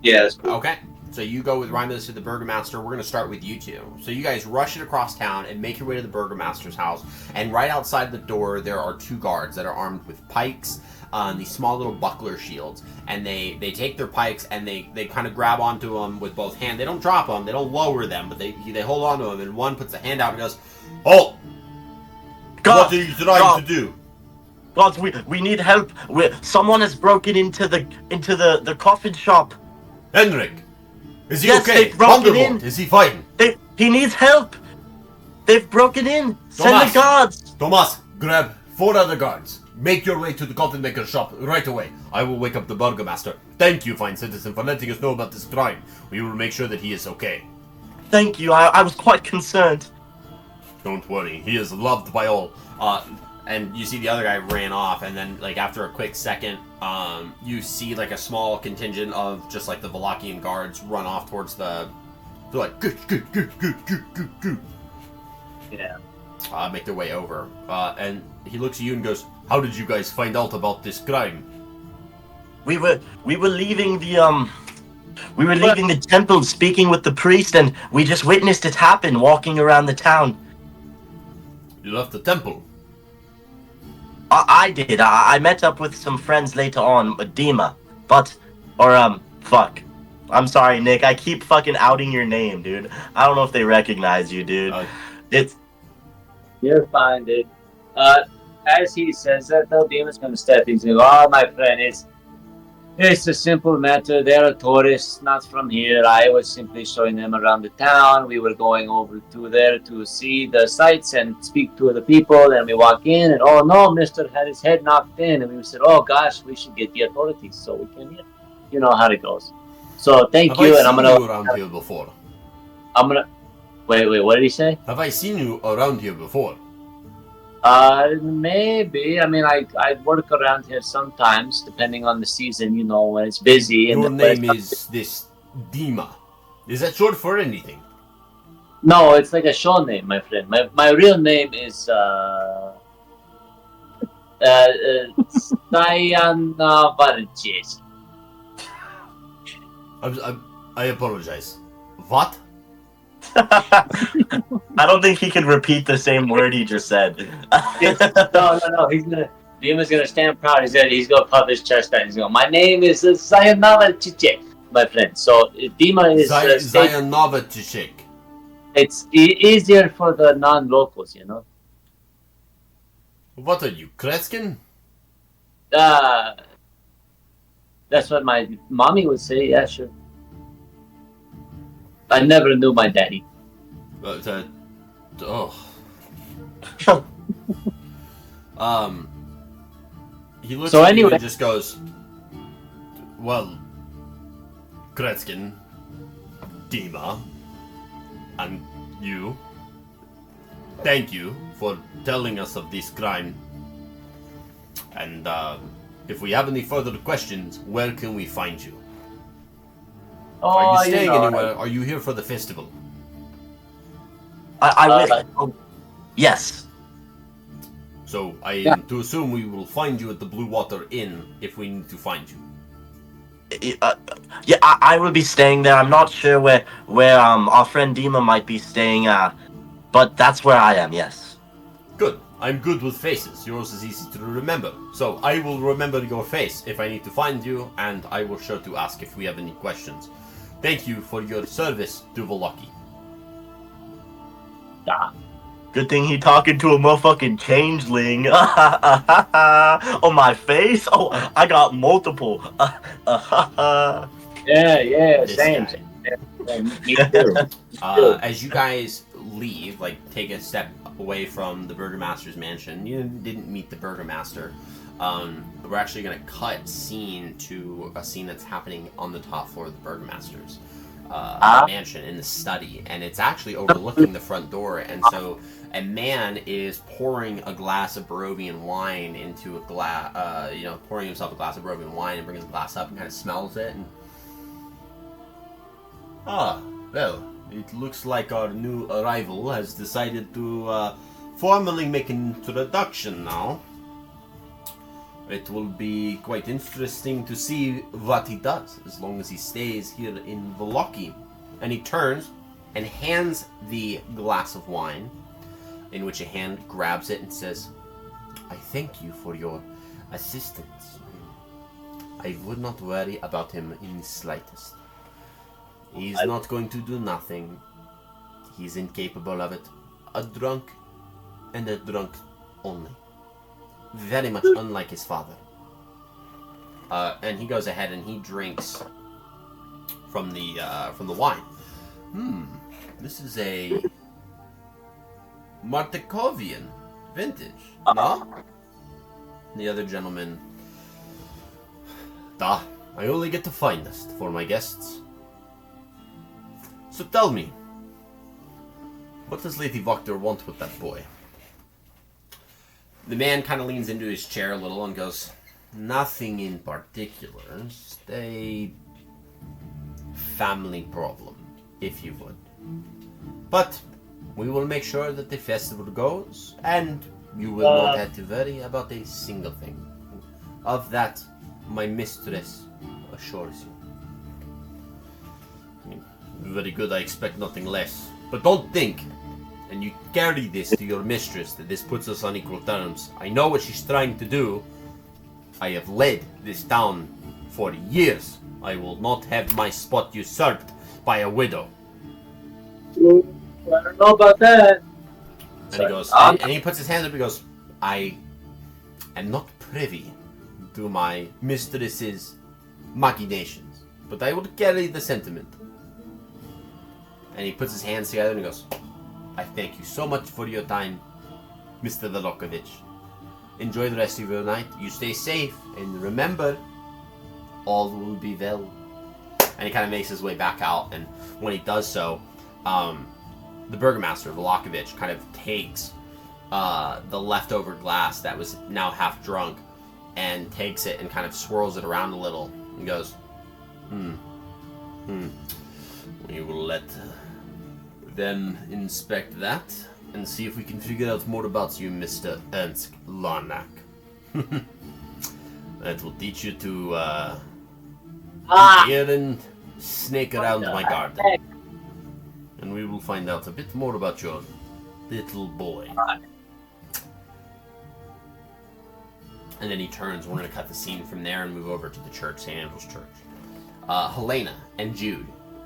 Yeah, that's cool. Okay. So you go with Romulus to the Burgomaster. We're going to start with you two. So you guys rush it across town and make your way to the Burgomaster's house. And right outside the door, there are 2 guards that are armed with pikes, these small little buckler shields. And they take their pikes and they kind of grab onto them with both hands. They don't drop them. They don't lower them. But they hold onto them. And one puts a hand out and goes, "Halt! What are you trying to do?" God, we need help. Someone has broken into the coffin shop. Henrik! Is he Yes, okay? they've broken in. Is he fighting? He needs help. They've broken in. Send Thomas. the guards. Tomas, grab 4 other guards. Make your way to the coffin maker's shop right away. I will wake up the Burgomaster. Thank you, fine citizen, for letting us know about this crime. We will make sure that he is okay. Thank you. I was quite concerned. Don't worry, he is loved by all. and you see the other guy ran off, and then like after a quick second, you see like a small contingent of just like the Valachian guards run off towards the. They're like good. Yeah. Make their way over, and he looks at you and goes, "How did you guys find out about this crime?" We were leaving the temple, speaking with the priest, and we just witnessed it happen, walking around the town. You left the temple. I did. I met up with some friends later on, Dima, fuck. I'm sorry, Nick. I keep fucking outing your name, dude. I don't know if they recognize you, dude. It's. You're fine, dude. As he says that, though, Demon's gonna step in and say, "Oh, my friend, it's a simple matter. They're tourists, not from here. I was simply showing them around the town. We were going over to there to see the sights and speak to the people. And we walk in, and oh no, Mister had his head knocked in. And we said, oh gosh, we should get the authorities. So we came here. You know how it goes. So thank Have you, I and I'm seen gonna. you around here before? Wait. What did he say? Have I seen you around here before? Maybe. I mean, I work around here sometimes, depending on the season. You know, when it's busy. Your and name is this Dima. Is that short for anything? No, it's like a show name, my friend. My real name is Sayanavarjes. I apologize. What? I don't think he could repeat the same word he just said. No. Dima's gonna stand proud. He's gonna puff his chest out. He's going, my name is Sayanavarjes, my friend. So Dima is Sayanavarjes. It's easier for the non-locals, you know. What are you, Kreskin? That's what my mommy would say. Yeah, sure. I never knew my daddy. He looks So at you anyway- and just goes, well, Kreskin, Dima, and you, thank you for telling us of this crime. And if we have any further questions, where can we find you? Are you staying anywhere? Are you here for the festival? Yes. So I am to assume we will find you at the Blue Water Inn if we need to find you. Yeah, I will be staying there. I'm not sure where our friend Dima might be staying, but that's where I am. Yes. Good. I'm good with faces. Yours is easy to remember. So I will remember your face if I need to find you, and I will sure to ask if we have any questions. Thank you for your service to Volaki. Good thing he talking to a motherfucking changeling. On my face? Oh, I got multiple. Yeah, This same. guy. Me too. As you guys leave, like take a step away from the Burgomaster's mansion, you didn't meet the Burgomaster. We're actually going to cut scene to a scene that's happening on the top floor of the Burgomaster's mansion in the study, and it's actually overlooking the front door. And so a man is pouring a glass of Barovian wine into a glass, pouring himself a glass of Barovian wine and brings the glass up and kind of smells it. And well, it looks like our new arrival has decided to formally make an introduction now. It will be quite interesting to see what he does, as long as he stays here in Volaki. And he turns and hands the glass of wine, in which a hand grabs it and says, I thank you for your assistance. I would not worry about him in the slightest. He's not going to do nothing. He's incapable of it. A drunk, and a drunk only. Very much unlike his father. And he goes ahead and he drinks from the wine. This is a Martikovian vintage, no? The other gentleman. I only get the finest for my guests. So tell me, what does Lady Voctor want with that boy? The man kind of leans into his chair a little and goes, "Nothing in particular. Just a family problem, if you would. But we will make sure that the festival goes, and you will not have to worry about a single thing. Of that, my mistress assures you." "Very good, I expect nothing less. But don't think, and you carry this to your mistress, that this puts us on equal terms. I know what she's trying to do. I have led this town for years. I will not have my spot usurped by a widow." Well, I don't know about that. And he goes, and he puts his hands up and goes, "I am not privy to my mistress's machinations, but I will carry the sentiment." And he puts his hands together and he goes, "I thank you so much for your time, Mr. Velokovich. Enjoy the rest of your night. You stay safe, and remember, all will be well." And he kind of makes his way back out, and when he does so, the Burgomaster, Velokovich, kind of takes the leftover glass that was now half drunk, and takes it and kind of swirls it around a little, and goes, "We will let them inspect that, and see if we can figure out more about you, Mr. Ernst Larnack. That will teach you to hear and snake around my garden. And we will find out a bit more about your little boy." And then he turns. We're going to cut the scene from there and move over to the church, St. Andrew's Church. Helena and Jude.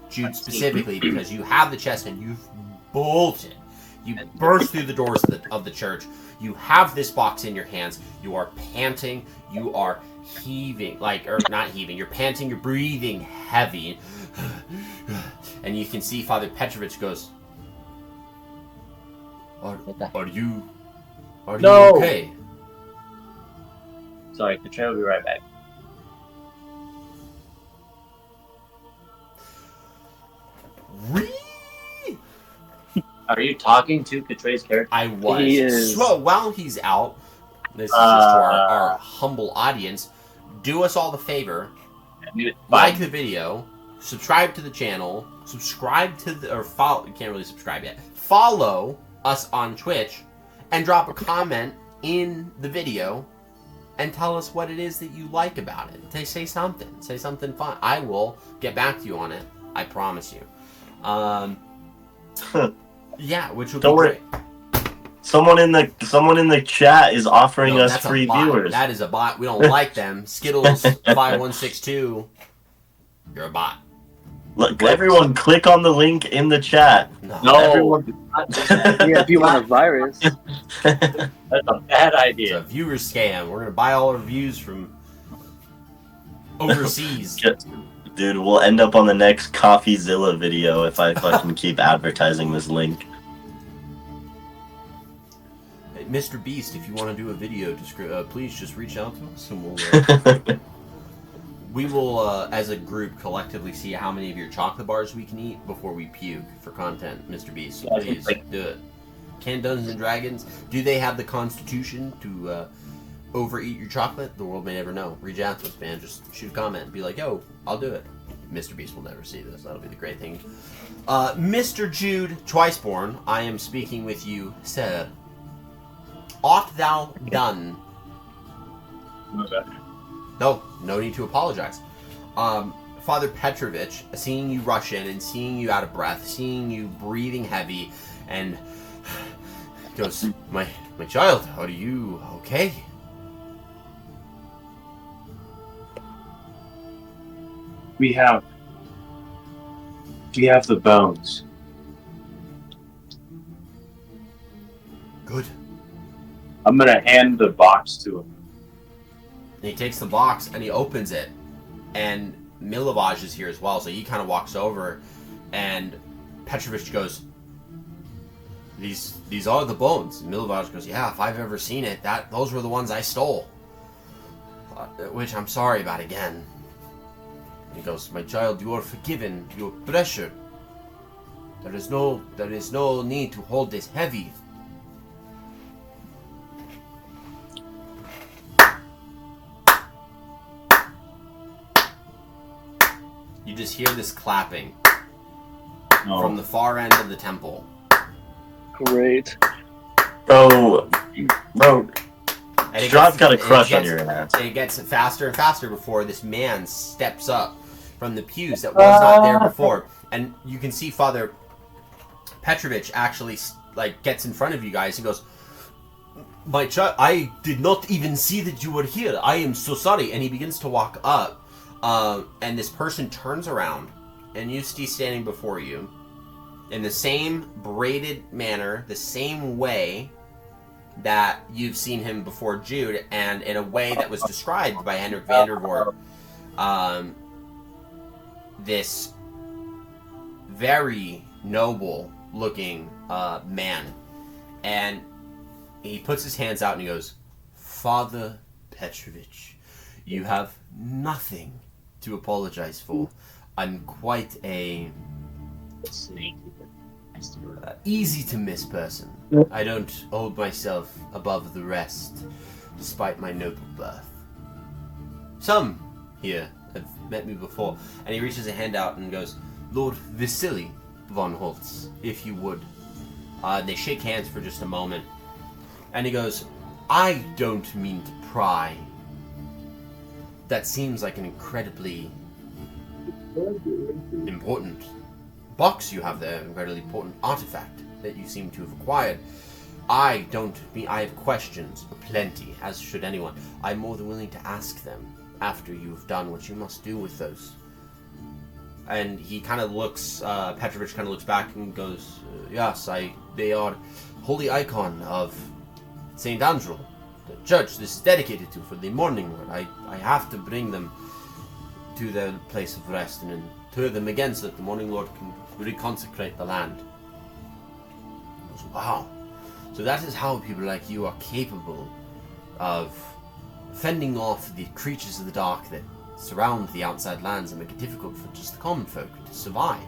Jude specifically, because you have the chest and you've bolted. You burst through the doors of the church. You have this box in your hands. You are panting. You are heaving, or not heaving. You're panting. You're breathing heavy. And you can see Father Petrovich goes, Are you okay?" Sorry, Katrin will be right back. Are you talking to Katrin's character? I was. He is. So while he's out, this is just to our humble audience, do us all the favor, like the video, subscribe to the channel, subscribe to the, or follow, you can't really subscribe yet, follow us on Twitch, and drop a comment in the video, and tell us what it is that you like about it. Say something fun. I will get back to you on it, I promise you. Yeah, which would be great. Someone in the chat is offering us that's a free bot. viewers. That is a bot. We don't like them. Skittles5162. You're a bot. Look, everyone, click on the link in the chat. No. Everyone. Yeah, if you want a virus. That's a bad It's idea. a viewer scam. We're gonna buy all our views from overseas. Dude, we'll end up on the next CoffeeZilla video if I fucking keep advertising this link. Hey, Mr. Beast, if you want to do a video, please just reach out to us, and we will, as a group, collectively see how many of your chocolate bars we can eat before we puke for content, Mr. Beast. So please do it. Can Dungeons and Dragons, do they have the constitution to overeat your chocolate? The world may never know. Reach out to us, man. Just shoot a comment and be like, "Yo, I'll do it." Mr. Beast will never see this. That'll be the great thing. Mr. Jude Twiceborn, I am speaking with you, sir. Art thou done? No need to apologize. Father Petrovich, seeing you rush in and seeing you out of breath, seeing you breathing heavy, and goes, my child, are you okay?" We have the bones. Good. I'm gonna hand the box to him. And he takes the box and he opens it, and Milovaj is here as well, so he kind of walks over, and Petrovich goes, These are the bones. And Milovaj goes, "Yeah, if I've ever seen it, those were the ones I stole. Which I'm sorry about again." He goes, "My child, you are forgiven. Your pressure. There is no need to hold this heavy." just hear this clapping No. from the far end of the temple. Great. Bro, And it Strahd's gets- got a it crush on gets- your ass. It gets faster and faster before this man steps up from the pews that was not there before. And you can see Father Petrovich actually gets in front of you guys and goes, "My child, I did not even see that you were here. I am so sorry." And he begins to walk up, and this person turns around, and you see standing before you in the same braided manner, the same way that you've seen him before Jude, and in a way that was described by Henrik Vandervoort. This very noble looking man, and he puts his hands out and he goes, "Father Petrovich, you have nothing to apologize for. I'm quite a Snake. easy to miss person. I don't hold myself above the rest, despite my noble birth. Some here have met me before." And he reaches a hand out and goes, "Lord Vasily von Holtz, if you would." They shake hands for just a moment. And he goes, "I don't mean to pry. That seems like an incredibly important box you have there, an incredibly important artifact that you seem to have acquired. I have questions aplenty, as should anyone. I'm more than willing to ask them after you've done what you must do with those." And he kind of looks, Petrovich kind of looks back and goes, "Yes, they are holy icon of St. Andral, the church this is dedicated to for the morning lord. I have to bring them to their place of rest and inter them again so that the morning lord can reconsecrate the land." I goes, "Wow. So that is how people like you are capable of fending off the creatures of the dark that surround the outside lands and make it difficult for just the common folk to survive.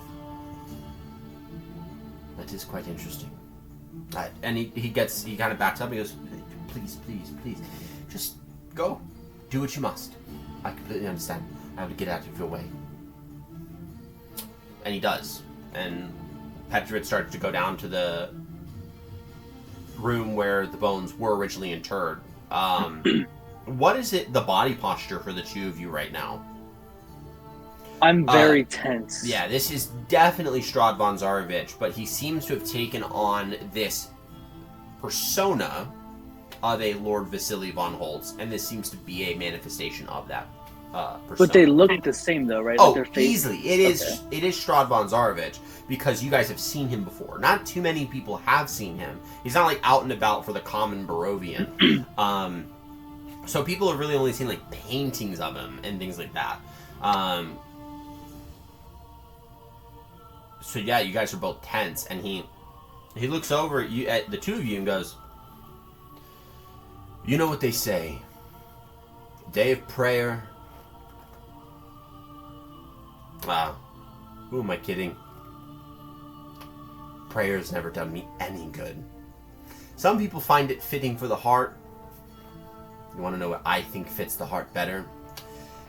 That is quite interesting." And he kind of backs up and he goes, please, just go. Do what you must. I completely understand. I have to get out of your way." And he does. And Petrovich starts to go down to the room where the bones were originally interred. What is it, the body posture for the two of you right now? I'm very tense. Yeah, this is definitely Strahd von Zarovich, but he seems to have taken on this persona of a Lord Vasily von Holtz, and this seems to be a manifestation of that persona. But they look the same, though, right? Oh, Like their face... easily. It is Strahd von Zarovich, because you guys have seen him before. Not too many people have seen him. He's not like out and about for the common Barovian. So people have really only seen like paintings of him and things like that. So yeah, you guys are both tense, and he looks over at you, at the two of you, and goes, "You know what they say. Day of prayer." Who am I kidding? Prayer's never done me any good. Some people find it fitting for the heart. You want to know what I think fits the heart better?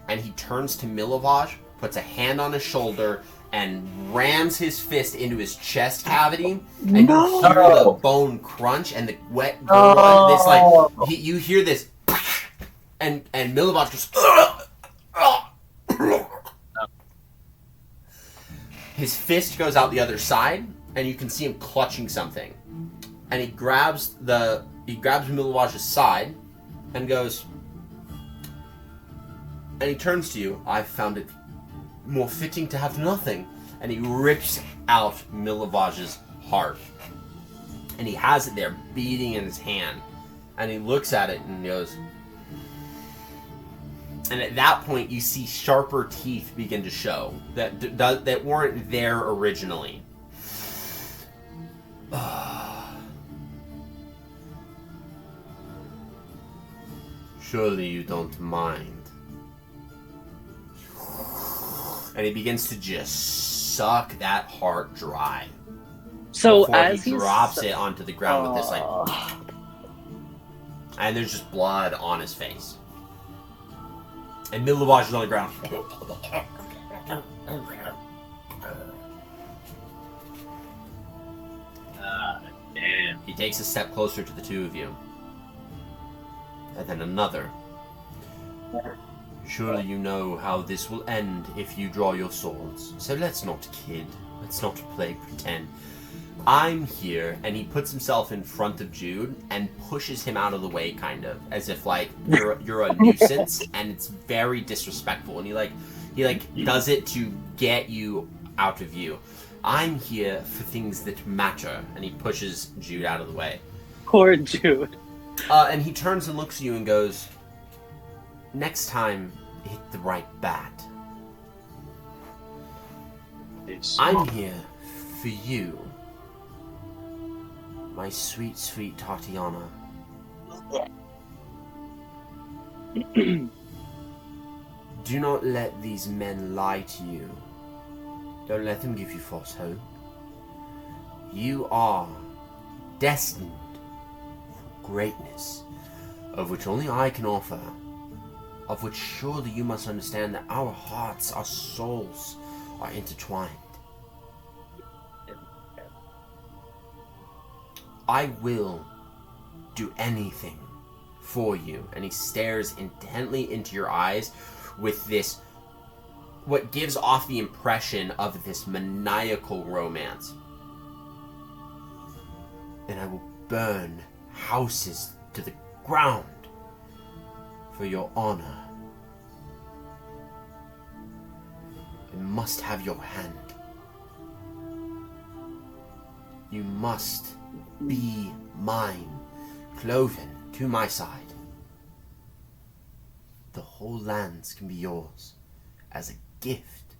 And he turns to Milovaj, puts a hand on his shoulder, and rams his fist into his chest cavity, and you hear the bone crunch and the wet blood. It's like you hear this, and Milovaj goes. His fist goes out the other side, and you can see him clutching something. And he grabs Milovaj's side, and goes. And he turns to you. "I found it more fitting to have nothing." And he rips out Milovaj's heart. And he has it there beating in his hand. And he looks at it and goes. And at that point, you see sharper teeth begin to show that weren't there originally. Surely you don't mind. And he begins to just suck that heart dry. So before as he drops it onto the ground with this and there's just blood on his face. And Milovaj is on the ground. Ah, damn. He takes a step closer to the two of you. And then another. Surely you know how this will end if you draw your swords. So let's not kid. Let's not play pretend. I'm here, and he puts himself in front of Jude and pushes him out of the way, kind of, as if like you're a nuisance, and it's very disrespectful. And he does it to get you out of view. I'm here for things that matter, and he pushes Jude out of the way. Poor Jude. And he turns and looks at you and goes, "Next time, hit the right bat. I'm here for you, my sweet, sweet Tatiana. Do not let these men lie to you. Don't let them give you false hope. You are destined for greatness, of which only I can offer, of which surely you must understand that our hearts, our souls are intertwined. I will do anything for you." And he stares intently into your eyes with this, what gives off the impression of this maniacal romance. "And I will burn houses to the ground for your honor. I must have your hand. You must be mine, cloven to my side. The whole lands can be yours as a gift."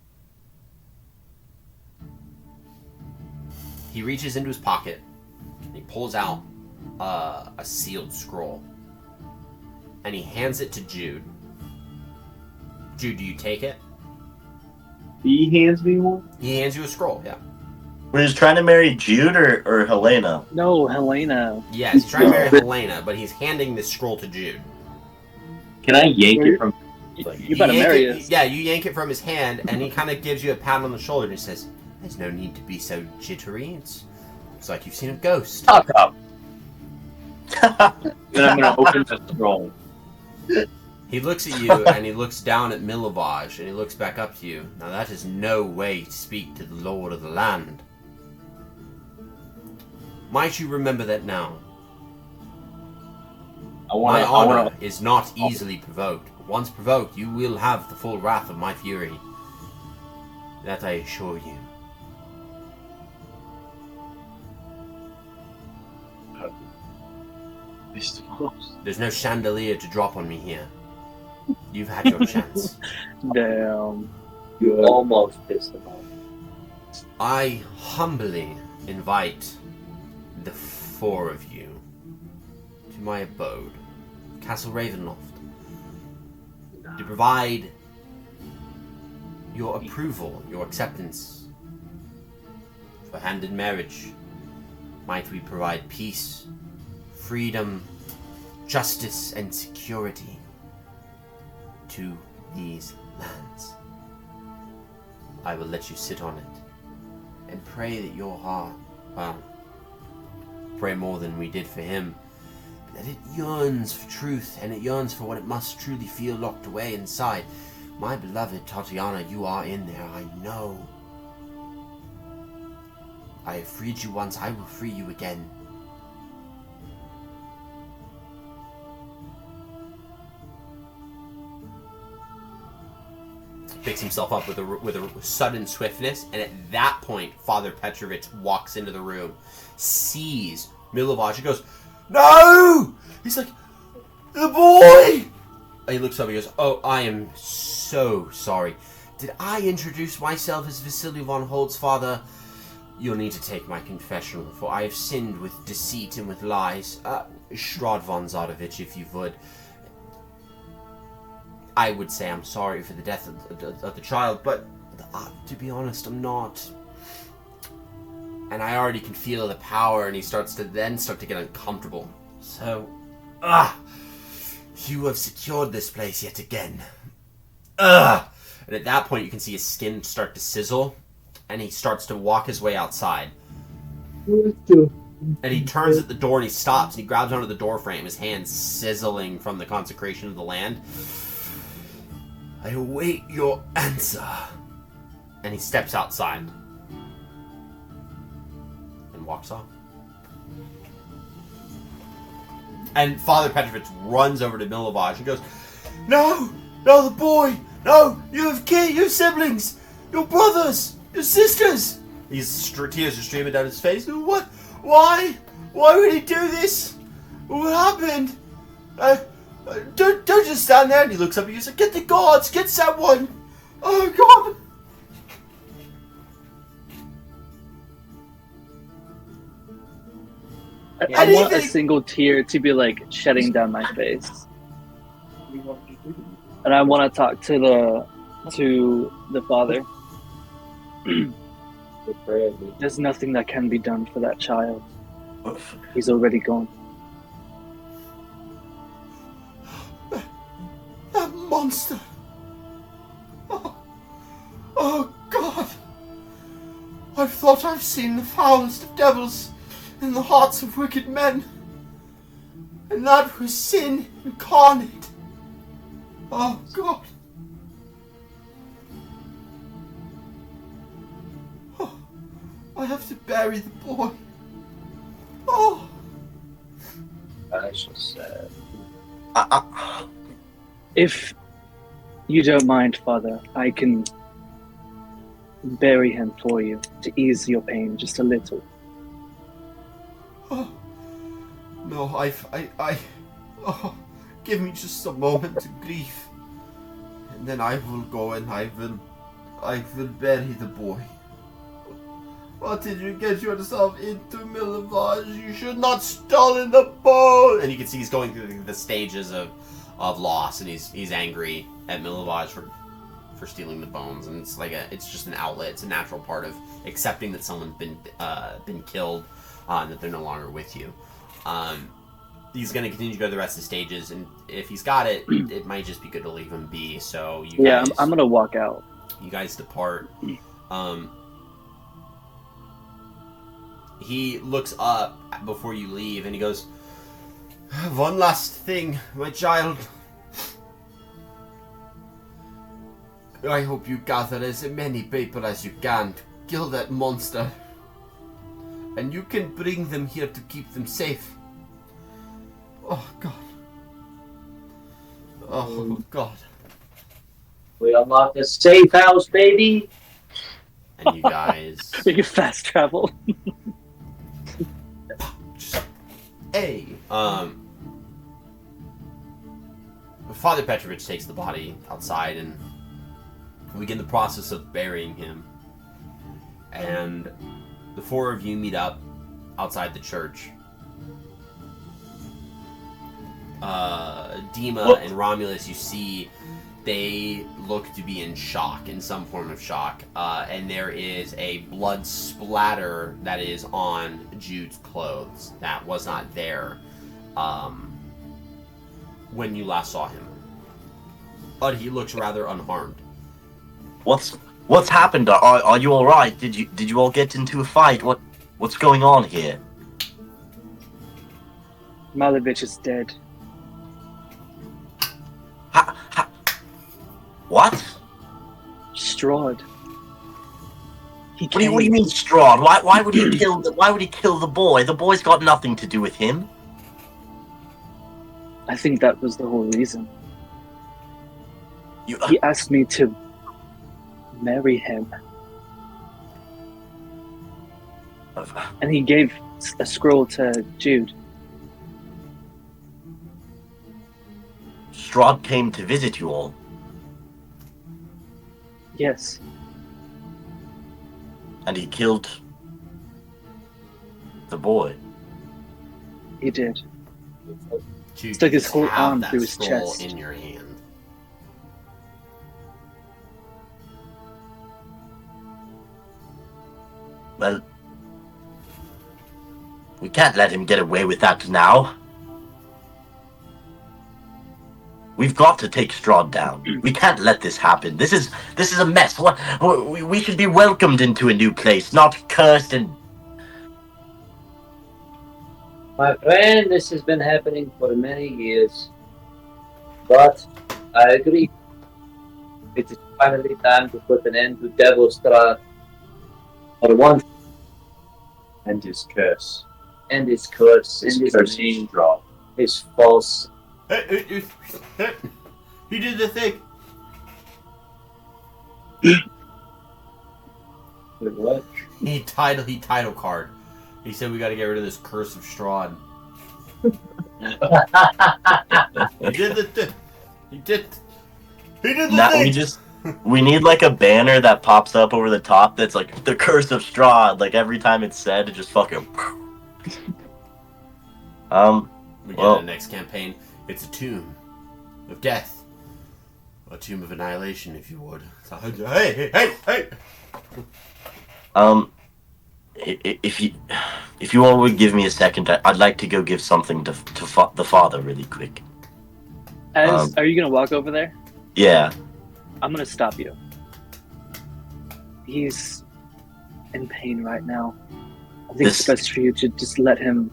He reaches into his pocket and he pulls out a sealed scroll, and he hands it to Jude. Jude, do you take it? He hands me one? He hands you a scroll, yeah. Were you trying to marry Jude or Helena? No, Helena. Yeah, he's trying to marry Helena, but he's handing this scroll to Jude. Can I yank it from... You better marry us. Yeah, you yank it from his hand, and he kind of gives you a pat on the shoulder and he says, "There's no need to be so jittery. It's like you've seen a ghost." Talk up. Then I'm gonna open the scroll. He looks at you, and he looks down at Milovage, and he looks back up to you. "Now that is no way to speak to the Lord of the Land. Might you remember that now? My honor is not easily provoked. Once provoked, you will have the full wrath of my fury. That I assure you." "There's no chandelier to drop on me here. You've had your chance. Damn. You almost pissed him off. I humbly invite the four of you to my abode, Castle Ravenloft, to provide your approval, your acceptance for hand in marriage. Might we provide peace, freedom, justice, and security to these lands. I will let you sit on it and pray that your heart, well, pray more than we did for him, that it yearns for truth, and it yearns for what it must truly feel locked away inside. My beloved Tatiana, you are in there, I know. I have freed you once, I will free you again. Picks himself up with a sudden swiftness, and at that point, Father Petrovich walks into the room, sees Milovage, and goes, "No!" He's like, "The boy!" And he looks up and he goes, "Oh, I am so sorry. Did I introduce myself as Vasily von Holt's father? You'll need to take my confession, for I have sinned with deceit and with lies. Strahd von Zadovich, if you would. I would say I'm sorry for the death of the child, but to be honest, I'm not." And I already can feel the power, and he starts to get uncomfortable. "So, you have secured this place yet again. And at that point, you can see his skin start to sizzle, and he starts to walk his way outside. And he turns at the door, and he stops, and he grabs onto the door frame, his hands sizzling from the consecration of the land. I await your answer. And he steps outside and walks off. And Father Petrovich runs over to Milovaj and goes, No! No, the boy! No! You have kids! You have siblings! Your brothers! Your sisters! These tears are streaming down his face. What? Why? Why would he do this? What happened? Don't just stand there. And he looks up and he's like, Get the guards! Get someone! Oh, God! I want a single tear to be like shedding down my face, and I want to talk to the father. There's nothing that can be done for that child. He's already gone. That monster! Oh God! I've thought I've seen the foulest of devils in the hearts of wicked men, and that was sin incarnate. Oh God! Oh, I have to bury the boy. Oh! That's just sad. If you don't mind, Father, I can bury him for you to ease your pain just a little. Oh, no, oh, give me just a moment to grieve, and then I will go and I will bury the boy. What did you get yourself into, Milovaj? You should not stolen the bone. And you can see he's going through the stages of loss, and he's angry at Milovaj for stealing the bones, and it's just an outlet. It's a natural part of accepting that someone's been killed. And that they're no longer with you. He's going to continue to go to the rest of the stages, and if he's got it, it might just be good to leave him be. So you guys, I'm going to walk out. You guys depart. He looks up before you leave, and he goes, One last thing, my child. I hope you gather as many people as you can to kill that monster. And you can bring them here to keep them safe. Oh, God. Oh, God. We unlock the safe house, baby! And you guys... We can fast travel. Hey! Father Petrovich takes the body outside, and we begin the process of burying him. And the four of you meet up outside the church. Dima and Romulus, you see, they look to be in shock, in some form of shock. And there is a blood splatter that is on Jude's clothes that was not there when you last saw him. But he looks rather unharmed. What's happened? Are you all right? Did you all get into a fight? What's going on here? Malovich is dead. What? Strahd. What do you mean, Strahd? Why would he kill the boy? The boy's got nothing to do with him. I think that was the whole reason. He He asked me to marry him. And he gave a scroll to Jude. Strahd came to visit you all. Yes. And he killed the boy. He did. Jude, Stuck his you whole have arm that through his scroll chest. in your hand. Well, we can't let him get away with that now. We've got to take Strahd down. We can't let this happen. This is a mess. We should be welcomed into a new place, not cursed and... My friend, this has been happening for many years. But I agree. It is finally time to put an end to Devil Strahd. For once. And his curse. And his curse. His And his cursing drop. his false. He did the thing. Wait, what? He title card. He said we got to get rid of this curse of Strahd. He did the thing. He did the Now thing. we need like a banner that pops up over the top that's like the curse of Strahd. Like every time it's said, it just fucking. We get the next campaign. It's a tomb of death, a tomb of annihilation, if you would. So, hey! If you all would give me a second, I'd like to go give something to the father really quick. Are you gonna walk over there? Yeah. I'm gonna stop you. He's in pain right now. I think it's best for you to just let him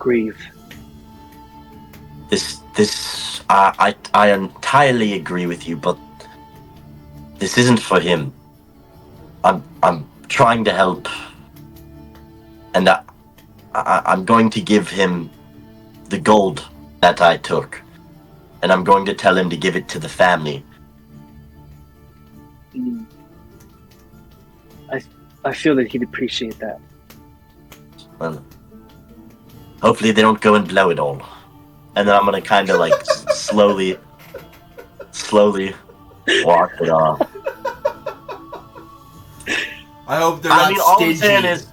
grieve. I entirely agree with you, but this isn't for him. I'm trying to help, and I'm going to give him the gold that I took, and I'm going to tell him to give it to the family. I feel that he'd appreciate that. Well, hopefully they don't go and blow it all. And then I'm gonna kind of like slowly walk it off. I hope they're not all stingy. I'm saying is,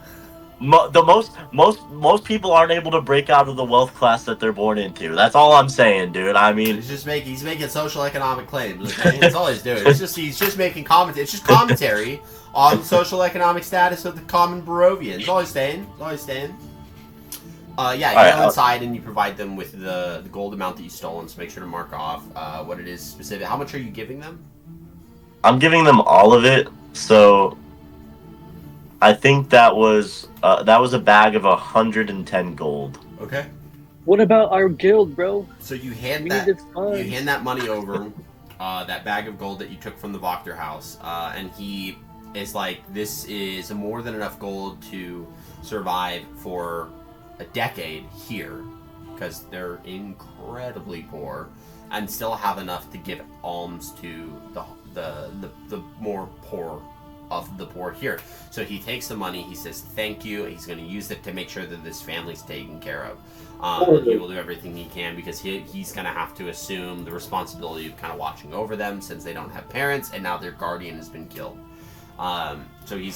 most people aren't able to break out of the wealth class that they're born into. That's all I'm saying, dude. I mean, he's making social economic claims. Okay? That's all he's doing. He's just making commentary. It's just commentary on social economic status of the common Barovian. That's all he's saying. You go inside and you provide them with the gold amount that you stolen. So make sure to mark off what it is specific. How much are you giving them? I'm giving them all of it. So I think that was a bag of 110 gold. Okay. What about our guild, bro? So you hand that money over, that bag of gold that you took from the Voctor house, and he is like, this is more than enough gold to survive for a decade here, because they're incredibly poor, and still have enough to give alms to the more poor of the poor here. So he takes the money, he says thank you, he's going to use it to make sure that this family's taken care of. He will do everything he can, because he's going to have to assume the responsibility of kind of watching over them, since they don't have parents, and now their guardian has been killed. So he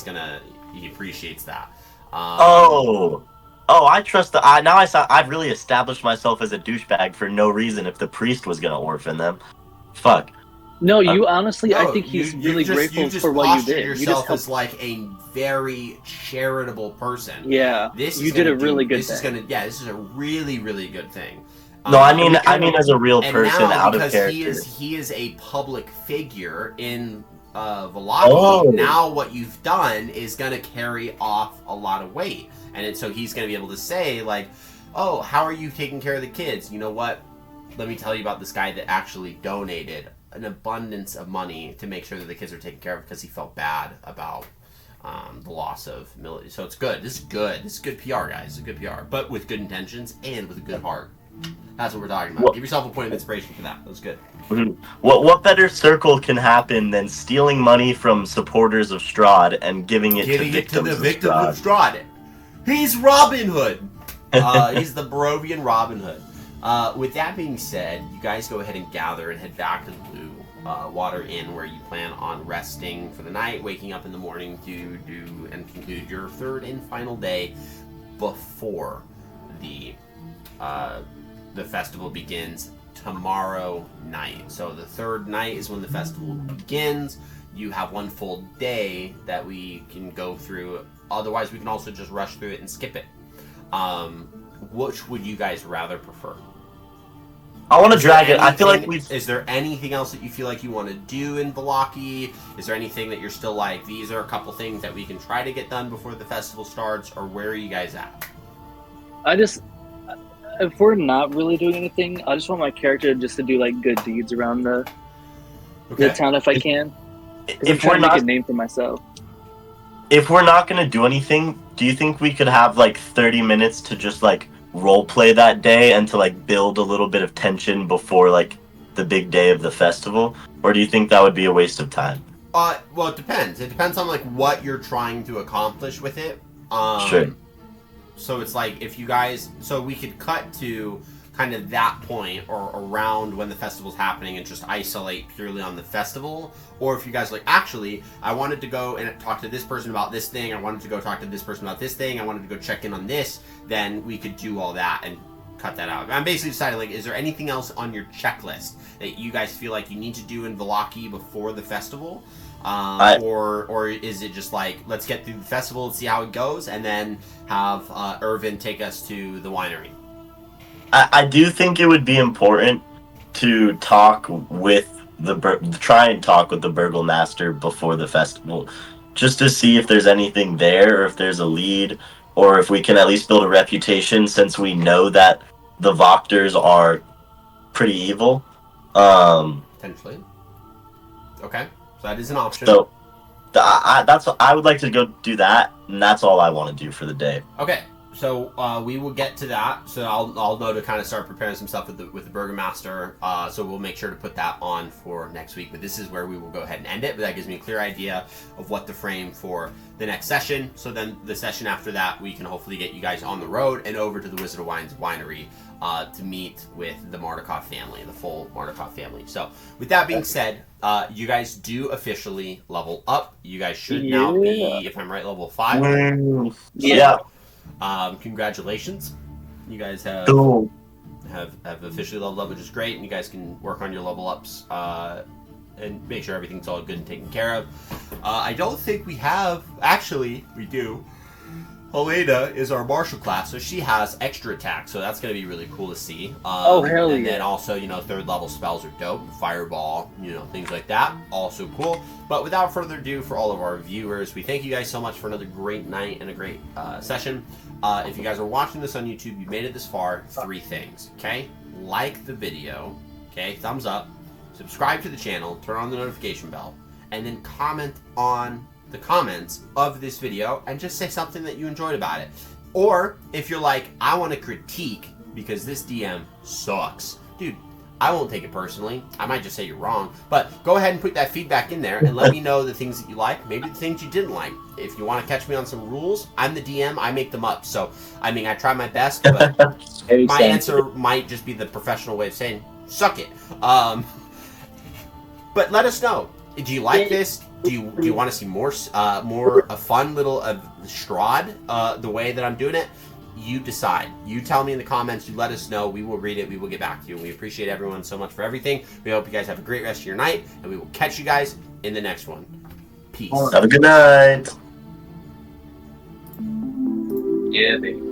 appreciates that. I trust I've really established myself as a douchebag for no reason if the priest was going to orphan them. Fuck. No, honestly, I think he's really grateful for what you did. You just as like a very charitable person. Yeah, you did a really good thing. This is a really, really good thing. No, I mean as a real person out of character. He is a public figure in Velocity. Now what you've done is going to carry off a lot of weight. And so he's going to be able to say, like, oh, how are you taking care of the kids? You know what? Let me tell you about this guy that actually donated an abundance of money to make sure that the kids are taken care of, because he felt bad about the loss of military. So it's good. This is good. This is good PR, guys. This is good PR. But with good intentions and with a good heart. That's what we're talking about. Give yourself a point of inspiration for that. That was good. What better circle can happen than stealing money from supporters of Strahd and giving it to the victims of Strahd? He's Robin Hood. He's the Barovian Robin Hood. With that being said, you guys go ahead and gather and head back to the Blue Water Inn, where you plan on resting for the night, waking up in the morning to do and conclude your third and final day before the festival begins tomorrow night. So the third night is when the festival begins. You have one full day that we can go through. Otherwise, we can also just rush through it and skip it. Which would you guys rather prefer? I want to drag it. I feel like Is there anything else that you feel like you want to do in Vallaki? Is there anything that you're still like, these are a couple things that we can try to get done before the festival starts, or where are you guys at? If we're not really doing anything, I just want my character just to do like good deeds around the town if I can. Because I'm trying to make a name for myself. If we're not going to do anything, do you think we could have like 30 minutes to just like role play that day and to like build a little bit of tension before like the big day of the festival? Or do you think that would be a waste of time? Well, it depends. It depends on like what you're trying to accomplish with it. Sure. So it's like if you guys, so we could cut to kind of that point or around when the festival's happening and just isolate purely on the festival. Or if you guys are like, actually, I wanted to go and talk to this person about this thing. I wanted to go talk to this person about this thing. I wanted to go check in on this. Then we could do all that and cut that out. I'm basically deciding, like, is there anything else on your checklist that you guys feel like you need to do in Vallaki before the festival? Or is it just like, let's get through the festival and see how it goes, and then have Irvin take us to the winery? I do think it would be important to talk with try and talk with the Burgomaster before the festival, just to see if there's anything there, or if there's a lead, or if we can at least build a reputation, since we know that the Voctors are pretty evil. Potentially. Okay, so that is an option. So I would like to go do that, and that's all I want to do for the day. Okay. So we will get to that. So I'll know to kind of start preparing some stuff with the Burgomaster. So we'll make sure to put that on for next week. But this is where we will go ahead and end it. But that gives me a clear idea of what to frame for the next session. So then the session after that, we can hopefully get you guys on the road and over to the Wizard of Wines winery to meet with the Mardukov family, the full Mardukov family. So with that being said, you guys do officially level up. You guys should now be, if I'm right, level 5. Yeah. Congratulations, you guys have officially leveled up, which is great, and you guys can work on your level ups and make sure everything's all good and taken care of. I don't think we have, actually we do. Helena is our martial class, so she has extra attack, so that's going to be really cool to see. Hell yeah. And then also, 3rd level spells are dope. Fireball, things like that. Also cool. But without further ado, for all of our viewers, we thank you guys so much for another great night and a great session. If you guys are watching this on YouTube, you made it this far, 3 things, okay? Like the video, okay? Thumbs up. Subscribe to the channel. Turn on the notification bell. And then comment on the comments of this video and just say something that you enjoyed about it. Or if you're like, I want to critique because this DM sucks, dude, I won't take it personally. I might just say you're wrong, but go ahead and put that feedback in there and let me know the things that you like, maybe the things you didn't like. If you want to catch me on some rules, I'm the DM, I make them up. So I mean, I try my best, but my answer might just be the professional way of saying suck it. But let us know, do you like this? Do you want to see more a fun little Strahd the way that I'm doing it? You decide. You tell me in the comments. You let us know. We will read it. We will get back to you. And we appreciate everyone so much for everything. We hope you guys have a great rest of your night, and we will catch you guys in the next one. Peace. Have a good night. Yeah, baby.